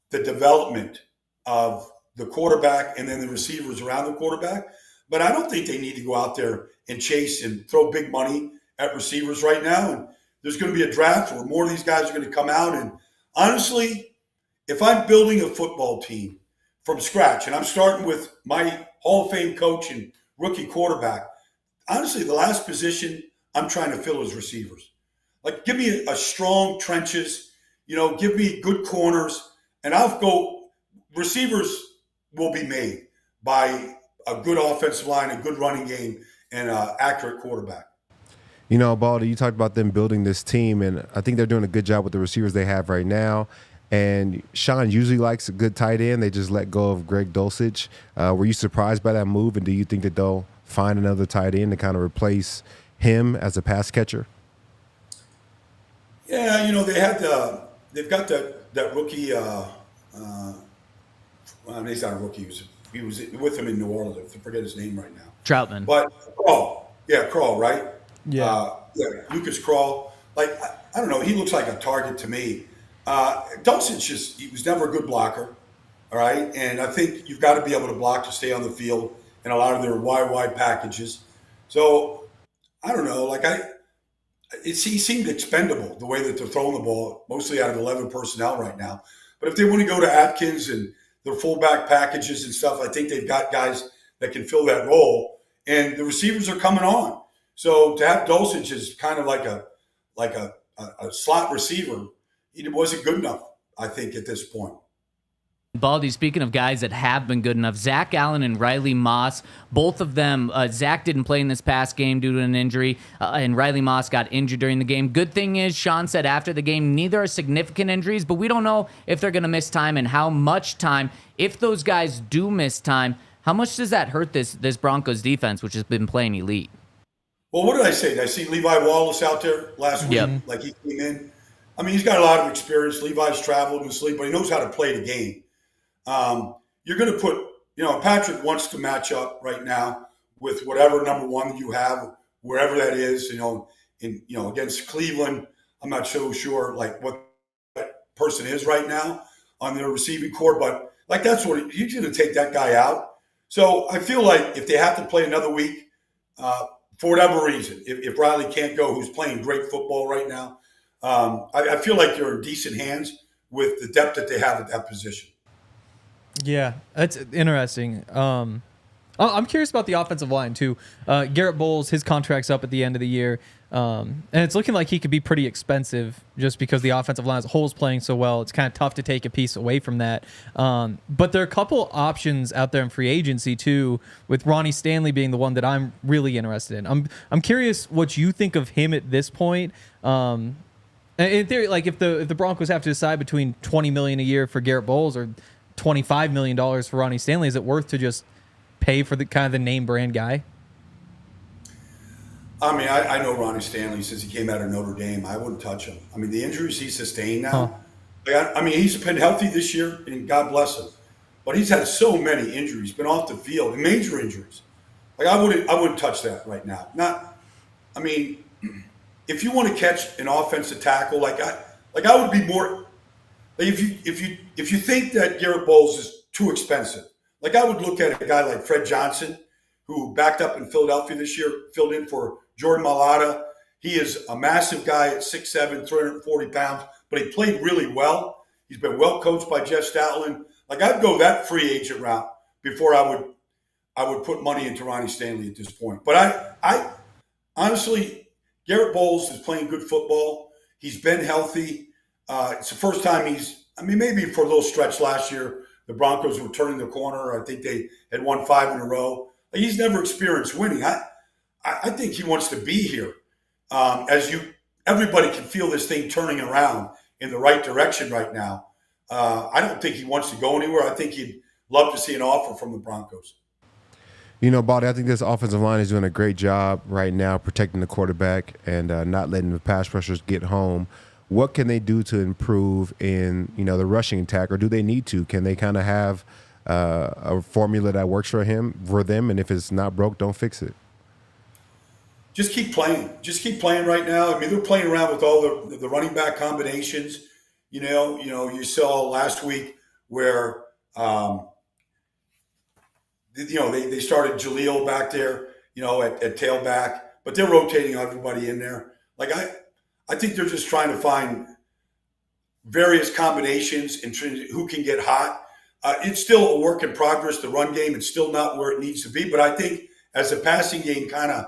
the development of the quarterback and then the receivers around the quarterback. But I don't think they need to go out there and chase and throw big money at receivers right now. And there's going to be a draft where more of these guys are going to come out. And honestly, if I'm building a football team from scratch and I'm starting with my Hall of Fame coach and rookie quarterback, honestly, the last position I'm trying to fill is receivers. Like, give me a strong trenches, give me good corners, and I'll go. Receivers will be made by a good offensive line, a good running game, and an accurate quarterback. Baldy, you talked about them building this team, and I think they're doing a good job with the receivers they have right now. And Sean usually likes a good tight end. They just let go of Greg Dulcich. Were you surprised by that move, and do you think that they'll find another tight end to kind of replace him as a pass catcher? Yeah, they've got that rookie. He's not a rookie. He was with him in New Orleans. I forget his name right now. Troutman. But Kroll, right? Yeah. Lucas Kroll. Like, I don't know. He looks like a target to me. Dulcich he was never a good blocker. All right, and I think you've got to be able to block to stay on the field in a lot of their wide packages. So I don't know. Like he seemed expendable the way that they're throwing the ball, mostly out of 11 personnel right now. But if they want to go to Atkins and their fullback packages and stuff, I think they've got guys that can fill that role. And the receivers are coming on. So to have Dulcich is kind of like a slot receiver. It wasn't good enough, I think, at this point. Baldy, speaking of guys that have been good enough, Zach Allen and Riley Moss, both of them, Zach didn't play in this past game due to an injury, and Riley Moss got injured during the game. Good thing is, Sean said after the game, neither are significant injuries, but we don't know if they're going to miss time and how much time. If those guys do miss time, how much does that hurt this Broncos defense, which has been playing elite? Well, what did I say? Did I see Levi Wallace out there last week? Yep. Like he came in? I mean, he's got a lot of experience. Levi's traveled and sleep, but he knows how to play the game. You're going to put, Patrick wants to match up right now with whatever number one that you have, wherever that is, against Cleveland. I'm not so sure like what that person is right now on their receiving core, but like that's what he's going to take that guy out. So I feel like if they have to play another week, for whatever reason, if Riley can't go, who's playing great football right now, I feel like you're in decent hands with the depth that they have at that position. Yeah, that's interesting. I'm curious about the offensive line, too. Garrett Bowles, his contract's up at the end of the year, and it's looking like he could be pretty expensive just because the offensive line as a whole is playing so well. It's kind of tough to take a piece away from that. But there are a couple options out there in free agency, too, with Ronnie Stanley being the one that I'm really interested in. I'm curious what you think of him at this point. In theory, like if the Broncos have to decide between $20 million a year for Garrett Bowles or $25 million for Ronnie Stanley, is it worth to just pay for the kind of the name brand guy? I mean, I know Ronnie Stanley since he came out of Notre Dame. I wouldn't touch him. I mean, the injuries he sustained now. I mean, he's been healthy this year, and God bless him. But he's had so many injuries, been off the field, and major injuries. Like I wouldn't touch that right now. If you want to catch an offensive tackle, I would be more. If you think that Garrett Bowles is too expensive, like I would look at a guy like Fred Johnson, who backed up in Philadelphia this year, filled in for Jordan Mailata. He is a massive guy at 6'7", 340 pounds, but he played really well. He's been well coached by Jeff Stoutland. Like I'd go that free agent route before I would put money into Ronnie Stanley at this point. But I honestly, Garrett Bowles is playing good football. He's been healthy. It's the first time maybe for a little stretch last year, the Broncos were turning the corner. I think they had won 5 in a row. He's never experienced winning. I think he wants to be here. Everybody can feel this thing turning around in the right direction right now. I don't think he wants to go anywhere. I think he'd love to see an offer from the Broncos. Baldy, I think this offensive line is doing a great job right now protecting the quarterback and not letting the pass rushers get home. What can they do to improve in, the rushing attack, or do they need to? Can they kind of have a formula that works for them, and if it's not broke, don't fix it? Just keep playing. Just keep playing right now. I mean, they're playing around with all the running back combinations. You saw last week where they started Jaleel back there, at tailback, but they're rotating everybody in there. Like I think they're just trying to find various combinations and who can get hot. It's still a work in progress. The run game, it's still not where it needs to be. But I think as the passing game kind of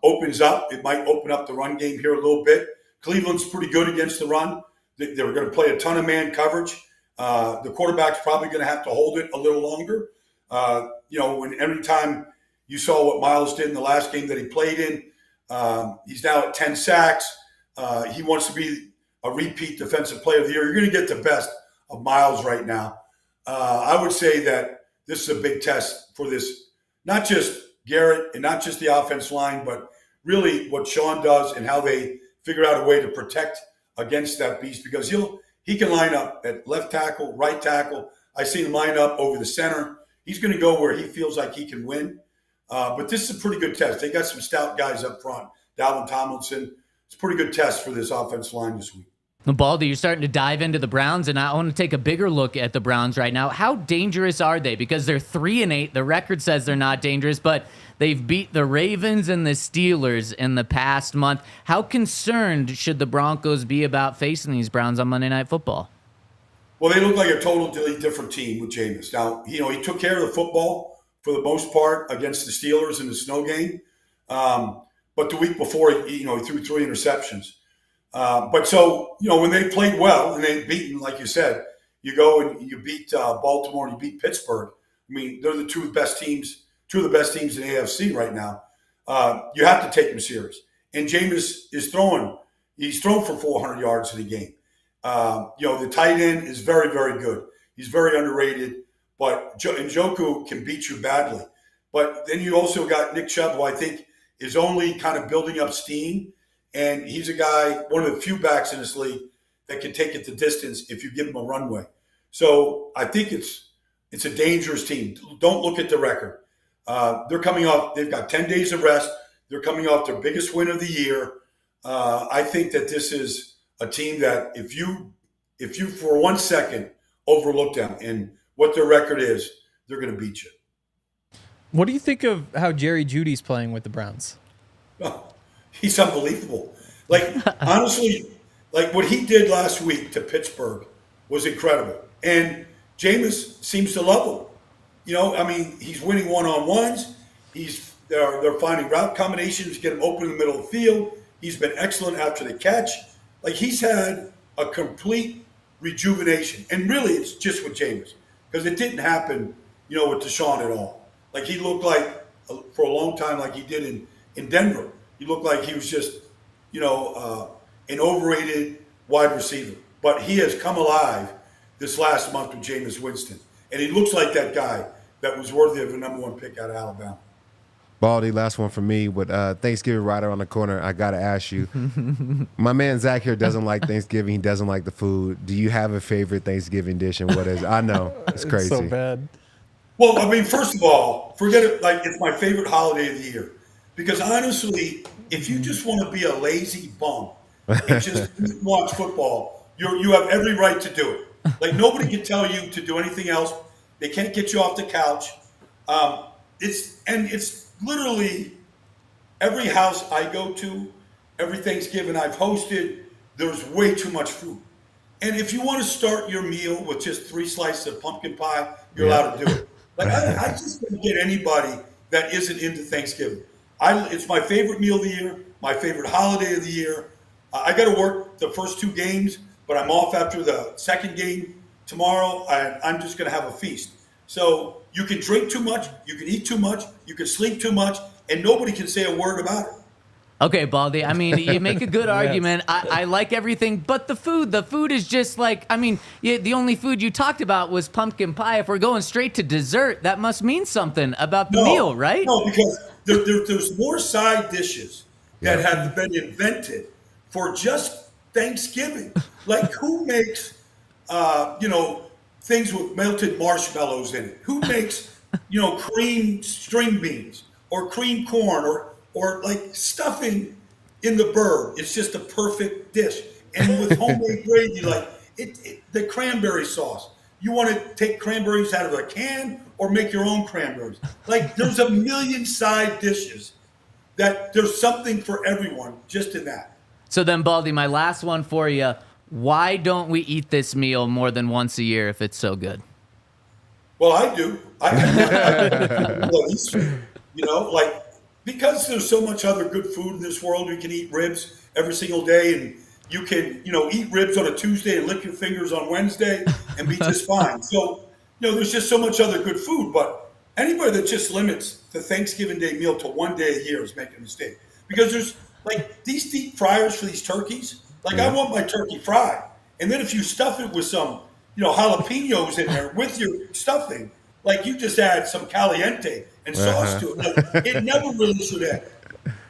opens up, it might open up the run game here a little bit. Cleveland's pretty good against the run. They were going to play a ton of man coverage. The quarterback's probably going to have to hold it a little longer. When every time you saw what Miles did in the last game that he played in, he's now at 10 sacks. He wants to be a repeat defensive player of the year. You're going to get the best of Miles right now. I would say that this is a big test for this, not just Garrett and not just the offense line, but really what Sean does and how they figure out a way to protect against that beast, because he can line up at left tackle, right tackle. I see him line up over the center. He's going to go where he feels like he can win. But this is a pretty good test. They got some stout guys up front. Dalvin Tomlinson. It's a pretty good test for this offense line this week. Baldy, you're starting to dive into the Browns, and I want to take a bigger look at the Browns right now. How dangerous are they? Because they're 3-8. The record says they're not dangerous, but they've beat the Ravens and the Steelers in the past month. How concerned should the Broncos be about facing these Browns on Monday Night Football? Well, they look like a totally different team with Jameis. Now, he took care of the football for the most part against the Steelers in the snow game. But the week before, he threw 3 interceptions. When they played well and they've beaten, like you said, you go and you beat Baltimore and you beat Pittsburgh. I mean, they're the two of the best teams in the AFC right now. You have to take them serious. And Jameis is he's thrown for 400 yards in the game. The tight end is very, very good. He's very underrated, but Njoku can beat you badly. But then you also got Nick Chubb, who I think is only kind of building up steam. And he's a guy, one of the few backs in this league that can take it the distance if you give him a runway. So I think it's a dangerous team. Don't look at the record. They're coming off, they've got 10 days of rest. They're coming off their biggest win of the year. I think that this is a team that if you for 1 second overlook them and what their record is, they're going to beat you. What do you think of how Jerry Jeudy's playing with the Browns? Oh, he's unbelievable. Honestly, what he did last week to Pittsburgh was incredible. And Jameis seems to love him. He's winning one-on-ones. They're finding route combinations, get him open in the middle of the field. He's been excellent after the catch. He's had a complete rejuvenation. And really, it's just with Jameis, because it didn't happen, with Deshaun at all. He looked like, for a long time, like he did in Denver. He looked like he was just, an overrated wide receiver. But he has come alive this last month with Jameis Winston. And he looks like that guy that was worthy of a number 1 pick out of Alabama. Baldy, last one for me. With Thanksgiving right around the corner, I got to ask you. My man Zach here doesn't like Thanksgiving. He doesn't like the food. Do you have a favorite Thanksgiving dish, and what is it? I know. It's crazy. It's so bad. Well, first of all, forget it. It's my favorite holiday of the year. Because honestly, if you just want to be a lazy bum and just watch football, you have every right to do it. Nobody can tell you to do anything else. They can't get you off the couch. It's literally every house I go to, every Thanksgiving I've hosted, there's way too much food. And if you want to start your meal with just 3 slices of pumpkin pie, you're allowed to do it. I just don't get anybody that isn't into Thanksgiving. It's my favorite meal of the year, my favorite holiday of the year. I got to work the first 2 games, but I'm off after the second game tomorrow. I'm just going to have a feast. So you can drink too much, you can eat too much, you can sleep too much, and nobody can say a word about it. Okay, Baldy. I mean, you make a good argument. I like everything, but the food. The food is just like, I mean, the only food you talked about was pumpkin pie. If we're going straight to dessert, that must mean something about the meal, right? No, because there's more side dishes that have been invented for just Thanksgiving. Like, who makes, things with melted marshmallows in it? Who makes, cream string beans or cream corn or like stuffing in the bird? It's just a perfect dish. And with homemade gravy, like the cranberry sauce. You want to take cranberries out of a can or make your own cranberries. Like, there's a million side dishes that there's something for everyone just in that. So then, Baldy, my last one for you. Why don't we eat this meal more than once a year if it's so good? Well, I do. Because there's so much other good food in this world. You can eat ribs every single day, and you can, eat ribs on a Tuesday and lick your fingers on Wednesday and be just fine. So, there's just so much other good food. But anybody that just limits the Thanksgiving Day meal to one day a year is making a mistake. Because there's, like, these deep fryers for these turkeys. Like, I want my turkey fried. And then if you stuff it with some, jalapenos in there with your stuffing, like, you just add some caliente and sauce to it. Like, it never really should end.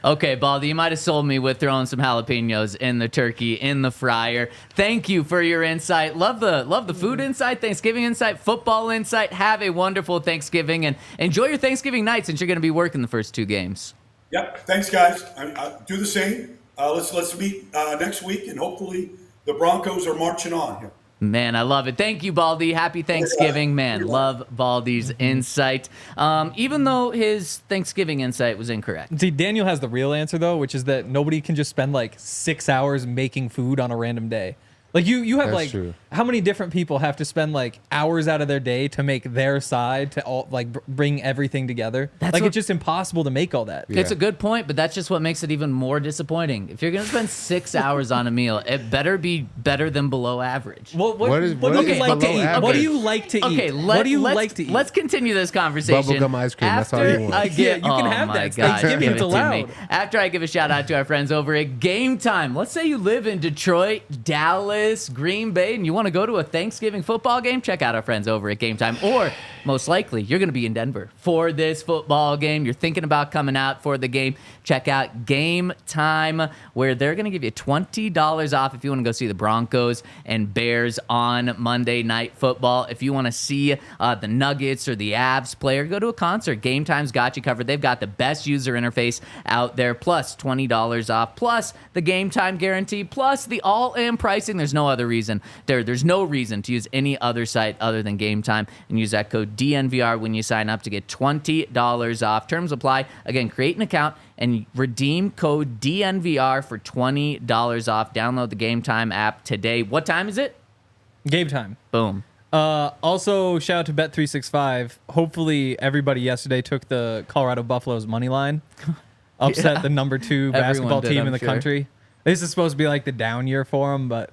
Okay, Baldy, you might have sold me with throwing some jalapenos in the turkey, in the fryer. Thank you for your insight. Love the food insight, Thanksgiving insight, football insight. Have a wonderful Thanksgiving, and enjoy your Thanksgiving night since you're going to be working the first 2 games. Yep. Thanks, guys. I do the same. Let's meet next week, and hopefully the Broncos are marching on here. Man, I love it. Thank you, Baldy. Happy Thanksgiving. Man, love Baldy's insight. Even though his Thanksgiving insight was incorrect. See, Daniel has the real answer, though, which is that nobody can just spend like 6 hours making food on a random day. Like you have, like, true. How many different people have to spend like hours out of their day to make their side to all like bring everything together? It's just impossible to make all that. Yeah. It's a good point, but that's just what makes it even more disappointing. If you're going to spend 6 hours on a meal, it better be better than below average. Well, what do you like to eat? What do you like to eat? Okay, what do you like to eat? Let's continue this conversation. Bubblegum ice cream. That's all you want. You can have that. Thanksgiving, it's allowed. After I give a shout out to our friends over at Game Time. Let's say you live in Detroit, Dallas, Green Bay, and you want to go to a Thanksgiving football game, check out our friends over at Game Time. Or most likely, you're going to be in Denver for this football game. You're thinking about coming out for the game. Check out Game Time, where they're going to give you $20 off if you want to go see the Broncos and Bears on Monday Night Football. If you want to see the Nuggets or the Avs play or go to a concert, Game Time's got you covered. They've got the best user interface out there, plus $20 off, plus the Game Time guarantee, plus the all-in pricing. There's no other reason. There's no reason to use any other site other than Game Time, and use that code DNVR when you sign up to get $20 off. Terms apply. Again, create an account and redeem code DNVR for $20 off. Download the Game Time app today. What time is it? Game Time. Boom. Also, shout out to Bet365. Hopefully, everybody yesterday took the Colorado Buffaloes money line. Upset the number 2 basketball team in the country. This is supposed to be like the down year for them, but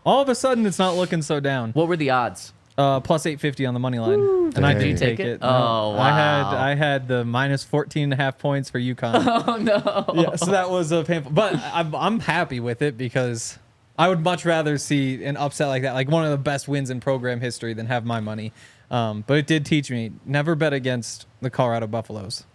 all of a sudden, it's not looking so down. What were the odds? Plus 850 on the money line. Ooh, and I did take it. Oh, wow. I had the minus 14.5 points for UConn. Oh, no. Yeah, so that was a painful. But I'm happy with it because I would much rather see an upset like that, like one of the best wins in program history, than have my money. But it did teach me, never bet against the Colorado Buffaloes,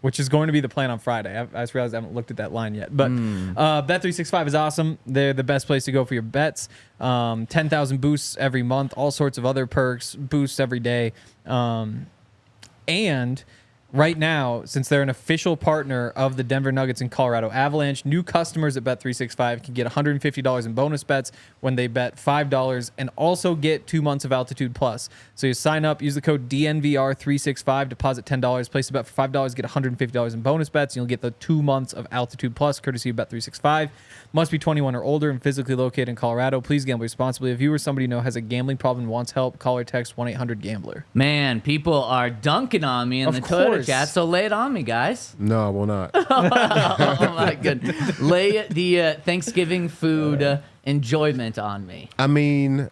which is going to be the plan on Friday. I just realized I haven't looked at that line yet. But Bet365 is awesome. They're the best place to go for your bets. 10,000 boosts every month, all sorts of other perks, boosts every day. And right now, since they're an official partner of the Denver Nuggets and Colorado Avalanche, new customers at Bet365 can get $150 in bonus bets when they bet $5 and also get 2 months of Altitude Plus. So you sign up, use the code DNVR365, deposit $10, place a bet for $5, get $150 in bonus bets, and you'll get the 2 months of Altitude Plus, courtesy of Bet365. Must be 21 or older and physically located in Colorado. Please gamble responsibly. If you or somebody you know has a gambling problem and wants help, call or text 1-800-GAMBLER. Man, people are dunking on me in the Twitter chat, so lay it on me, guys. No, I will not. Oh, my goodness. Lay the Thanksgiving food enjoyment on me. I mean,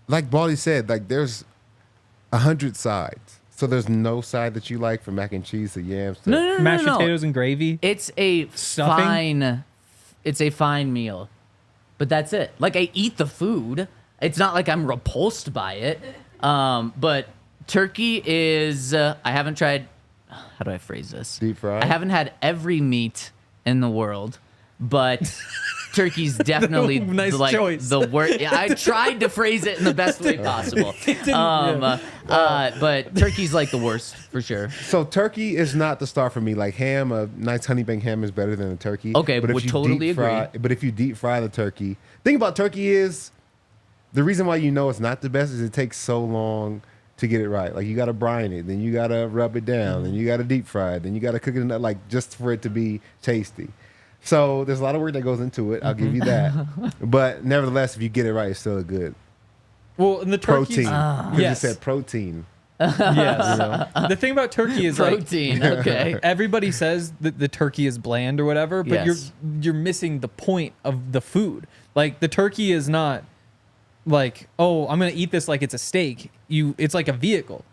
like Baldy said, like there's 100 sides. So there's no side that you like, from mac and cheese to yams to No. Mashed potatoes and gravy. It's a Stuffing? fine meal, but that's it. Like, I eat the food. It's not like I'm repulsed by it. But turkey is. I haven't tried. How do I phrase this? Deep fried? I haven't had every meat in the world, but turkey's definitely Nice like choice. the worst. I tried to phrase it in the best way possible. But turkey's like the worst for sure. So turkey is not the star for me. Like ham, a nice honey baked ham is better than a turkey. Okay, but if would you totally deep fry, agree. But if you deep fry the turkey, thing about turkey is the reason why you know it's not the best is it takes so long to get it right. Like, you got to brine it, then you got to rub it down, then you got to deep fry it, then you got to cook it in that, like, just for it to be tasty. So there's a lot of work that goes into it. I'll give you that. But nevertheless, if you get it right, it's still a good Well, and the turkey. protein. 'Cause Yes. You said protein. Yes. The thing about turkey is Protein, okay. everybody says that the turkey is bland or whatever, but Yes. you're missing the point of the food. Like, the turkey is not like, oh, I'm gonna eat this like it's a steak. It's like a vehicle.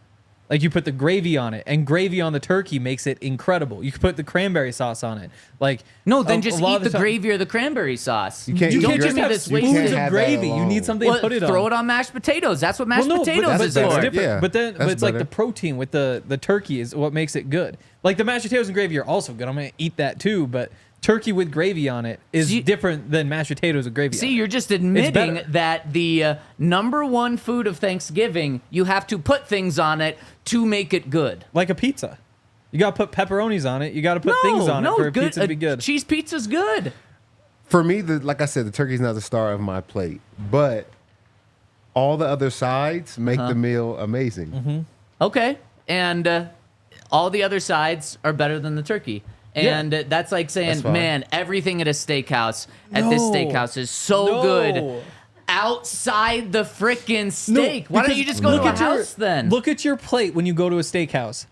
Like, you put the gravy on it, and gravy on the turkey makes it incredible. You can put the cranberry sauce on it. Like, No, then a just lot eat of the time- gravy or the cranberry sauce. You can't You eat can't gra- just me have this spoons can't of have that gravy. You alone. need something Well, to put it on. throw it on mashed potatoes. That's what mashed Well, no, potatoes but is that's for. different. Yeah, but then, that's it's like better. the protein with the turkey is what makes it good. Like, the mashed potatoes and gravy are also good. I'm gonna eat that too, but turkey with gravy on it is See- different than mashed potatoes with gravy. See, on it. you're just admitting better. that the number one food of Thanksgiving, you have to put things on it to make it good. Like a pizza. You gotta put pepperonis on it. You gotta put things on it for a pizza to be good. Cheese pizza's good. For me, like I said, the turkey's not the star of my plate, but all the other sides make the meal amazing. Mm-hmm. Okay, and all the other sides are better than the turkey. And that's like saying, That's fine. man, everything at a steakhouse, at this No. steakhouse is so No. good outside the frickin' steak. Why don't because you just go to a at your- house then? Look at your plate when you go to a steakhouse.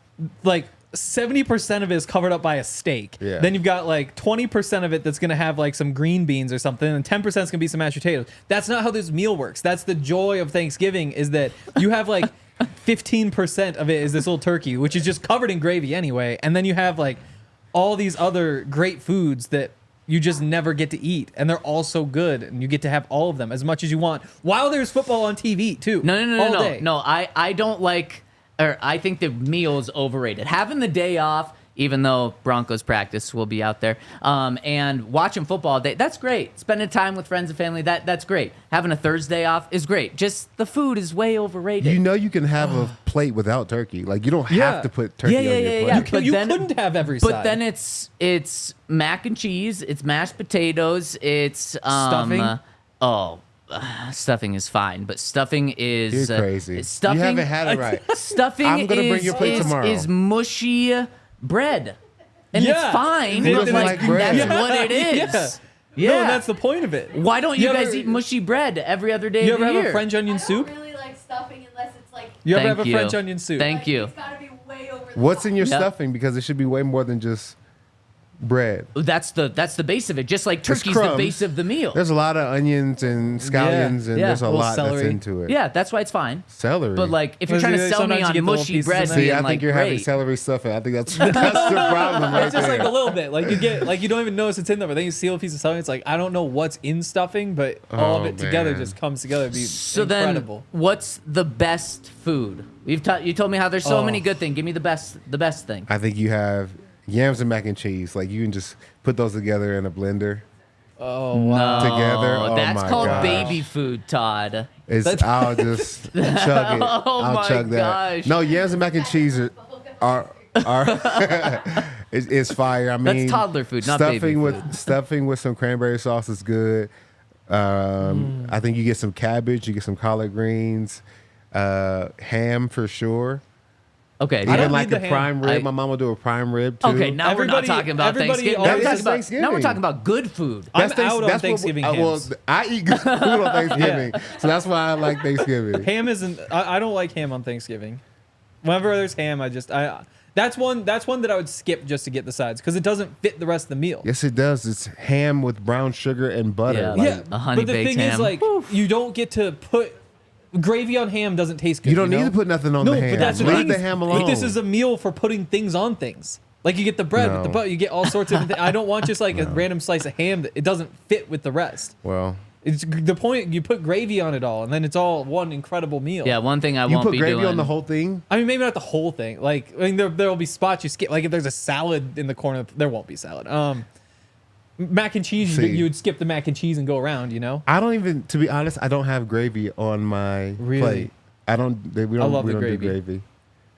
Like, 70% of it is covered up by a steak. Yeah. Then you've got like 20% of it that's gonna have like some green beans or something, and 10% is gonna be some mashed potatoes. That's not how this meal works. That's the joy of Thanksgiving, is that you have like 15% of it is this little turkey, which is just covered in gravy anyway, and then you have like all these other great foods that you just never get to eat, and they're all so good, and you get to have all of them as much as you want while there's football on TV too. All day. No, I don't like, or I think the meal is overrated. Having the day off, even though Broncos practice will be out there, and watching football all day, that's great. Spending time with friends and family, that's great. Having a Thursday off is great. Just the food is way overrated. You know, you can have a plate without turkey. Like, you don't have to put turkey on your plate. yeah. You, But you then- couldn't have every But side. then it's mac and cheese, it's mashed potatoes, it's Stuffing? Stuffing is fine, but stuffing is You're crazy. Stuffing, You haven't had it right. Stuffing I'm gonna bring your plate tomorrow. is mushy bread, and Yeah. it's fine. Who but doesn't like bread? That's what it is. Yeah. No, that's the point of it. Why don't you You guys ever- eat mushy bread every other day You of ever the have year? a French onion I soup? don't really like stuffing unless it's like. You ever Thank have a you. French onion soup? Thank you. It's gotta be way over the What's top. in your Yep. stuffing? Because it should be way more than just bread. That's the base of it. Just like turkey's the crumbs. base of the meal. There's a lot of onions and scallions, and yeah. there's a Little lot celery. that's into it. Yeah, that's why it's fine. Celery. But like, if you're Well, trying to see, sell me sometimes you on get the little mushy pieces bread, in there. See, being I think like, you're having great. celery stuffing. I think that's the problem right It's just there. like a little bit. Like, you don't even notice it's in there, but then you seal a piece of stuffing. It's like, I don't know what's in stuffing, but all of Oh, it together man. just comes together to be So incredible. then, what's the best food? You told me how there's so Oh. many good things. Give me the best thing. I think you have yams and mac and cheese. Like, you can just put those together in a blender. Oh, wow. Together? Oh That's my called gosh. baby food, Todd. I'll just chug it. Oh I'll my chug that. gosh. No, yams and mac and cheese are it's fire. I mean, toddler food, not baby food. Stuffing with some cranberry sauce is good. I think you get some cabbage, you get some collard greens, ham for sure. Okay. I Even don't like need a the ham. prime rib. My mom will do a prime rib too. Okay, now we're not Everybody- talking about everybody Thanksgiving. always Now we're says talking about, Thanksgiving. now we're talking about good food. I'm That's out on what- Thanksgiving well, hams. I eat good food on Thanksgiving, so that's why I like Thanksgiving. Ham isn't. I don't like ham on Thanksgiving. Whenever there's ham, that's one that I would skip just to get the sides because it doesn't fit the rest of the meal. Yes, it does. It's ham with brown sugar and butter. Yeah, Like, a honey but the baked thing ham. is, like, you don't get to put gravy on ham doesn't taste good. You don't need to put nothing on the ham. But that's the Leave thing. the ham alone. Like, this is a meal for putting things on things. Like you get the bread with the butter, you get all sorts of things. I don't want just like a random slice of ham that it doesn't fit with the rest. Well, it's the point. You put gravy on it all, and then it's all one incredible meal. Yeah, one thing I you won't put be gravy doing. on the whole thing? I mean, maybe not the whole thing. Like, I mean, there'll be spots you skip. Like, if there's a salad in the corner, there won't be salad. Mac and cheese, you would skip the mac and cheese and go around. You know. I don't even, to be honest, I don't have gravy on my plate. We don't do gravy.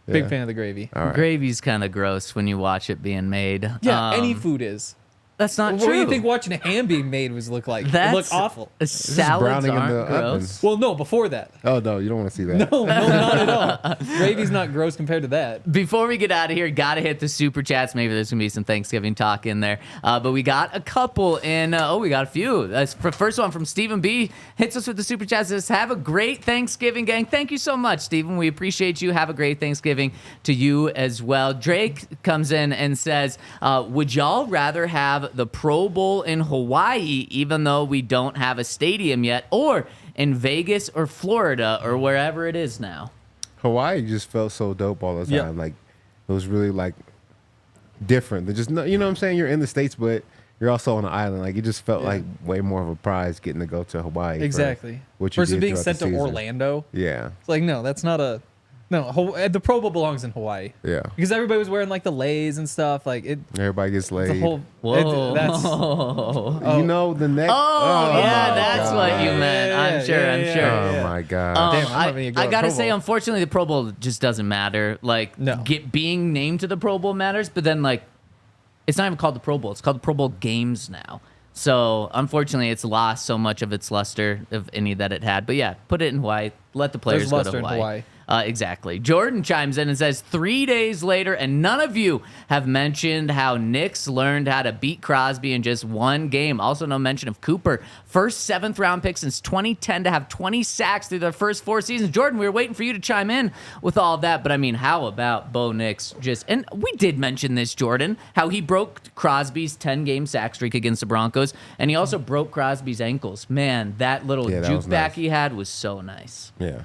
Big fan of the gravy. All right. Gravy's kind of gross when you watch it being made. Yeah, any food is. That's not What true. do you think watching a ham being made was look like? That's It looked awful. Salads browning in aren't the gross. oven. Well, no, before that. Oh, no, you don't want to see that. No, not at all. Gravy's not gross compared to that. Before we get out of here, gotta hit the super chats. Maybe there's gonna be some Thanksgiving talk in there, but we got a couple in. We got a few. That's first one from Stephen B. Hits us with the super chat. Says, "Have a great Thanksgiving, gang." Thank you so much, Stephen. We appreciate you. Have a great Thanksgiving to you as well. Drake comes in and says, "Would y'all rather have the Pro Bowl in Hawaii, even though we don't have a stadium yet, or in Vegas or Florida or wherever it is now?" Hawaii just felt so dope all the time. Yeah. Like, it was really, like, different. They're just, you know what I'm saying? You're in the States, but you're also on an island. Like, it just felt like way more of a prize getting to go to Hawaii. Exactly. What you Versus did being throughout sent the to season. Orlando. Yeah. It's like, no, that's not a... No, the Pro Bowl belongs in Hawaii. Yeah. Because everybody was wearing, like, the lays and stuff. Like, it... Everybody gets laid. The whole... Whoa. That's... You know, the next. Oh, yeah, my that's God. what you meant. I'm sure. Oh, my God. Damn, I'm not gonna go I to gotta Pro say, Bowl. unfortunately, the Pro Bowl just doesn't matter. Like, No. being named to the Pro Bowl matters, but then, like, it's not even called the Pro Bowl. It's called the Pro Bowl Games now. So, unfortunately, it's lost so much of its luster, of any that it had. But yeah, put it in Hawaii. Let the players There's go to luster in Hawaii. Hawaii. Exactly. Jordan chimes in and says, 3 days later, and none of you have mentioned how Knicks learned how to beat Crosby in just one game. Also, no mention of Cooper. First 7th round pick since 2010 to have 20 sacks through their first 4 seasons. Jordan, we were waiting for you to chime in with all of that. But I mean, how about Bo Nix? And we did mention this, Jordan, how he broke Crosby's 10-game sack streak against the Broncos. And he also broke Crosby's ankles. Man, that little Yeah, that juke was back nice. he had was so nice. Yeah.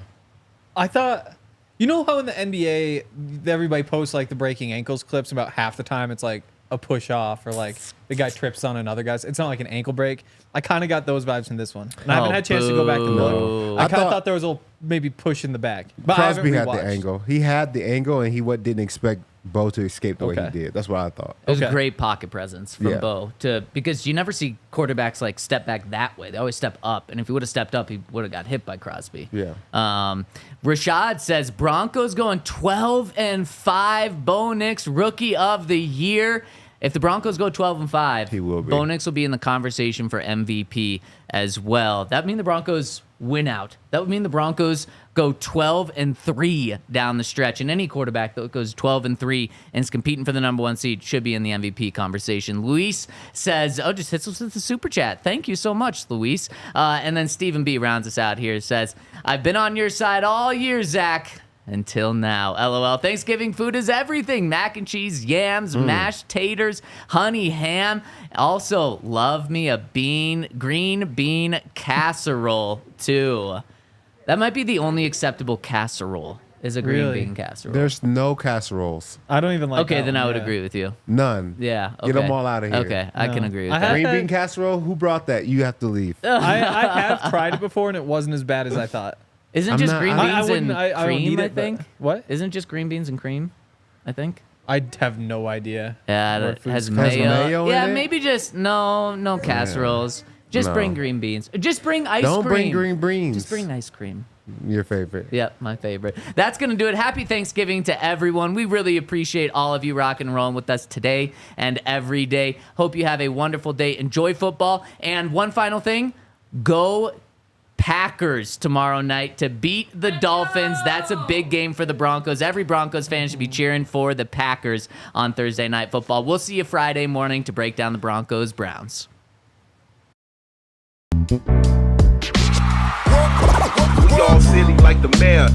I thought, you know how in the NBA everybody posts like the breaking ankles clips about half the time it's like a push off or like the guy trips on another guy's. It's not like an ankle break. I kind of got those vibes from this one, and I haven't had a chance to go back and boo. look. I kind of thought there was a little maybe push in the back, but Crosby I had haven't the rewatched. angle. He had the angle, and he didn't expect Bo to escape the way Okay. he did. That's what I thought. It was a Okay. great pocket presence from Yeah. Bo because you never see quarterbacks like step back that way. They always step up, and if he would have stepped up, he would have got hit by Crosby. Yeah. Rashad says Broncos going 12-5. Bo Nix rookie of the year. If the Broncos go 12-5, He will be. Bo Nix will be in the conversation for MVP as well. That would mean the Broncos win out. That would mean the Broncos go 12-3 down the stretch. And any quarterback that goes 12-3 and is competing for the number 1 seed should be in the MVP conversation. Luis says, just hits us with the super chat. Thank you so much, Luis. And then Stephen B rounds us out here. Says, I've been on your side all year, Zach. Until now. LOL. Thanksgiving food is everything. Mac and cheese, yams, mashed taters, honey ham. Also, love me a green bean casserole, too. That might be the only acceptable casserole, is a green Really? bean casserole. There's no casseroles. I don't even like. Okay, that then one, I would yeah. agree with you. None. Yeah. Get okay. them all out of here. Okay, I can agree with I that. have- Green had- bean casserole? Who brought that? You have to leave. I have tried it before and it wasn't as bad as I thought. Isn't I'm just not- green I- beans and I don't cream, need I it, but- think? What? Isn't just green beans and cream, I think? I have no idea. Yeah, where it food's has coming Has mayo. mayo in Yeah, it? maybe just no casseroles. Just No. bring green beans. Just bring ice Don't cream. bring green beans. Just bring ice cream. Your favorite. Yep, my favorite. That's going to do it. Happy Thanksgiving to everyone. We really appreciate all of you rock and rolling with us today and every day. Hope you have a wonderful day. Enjoy football. And one final thing, go Packers tomorrow night to beat the Dolphins. That's a big game for the Broncos. Every Broncos fan should be cheering for the Packers on Thursday Night Football. We'll see you Friday morning to break down the Broncos-Browns. We all silly like the mayor.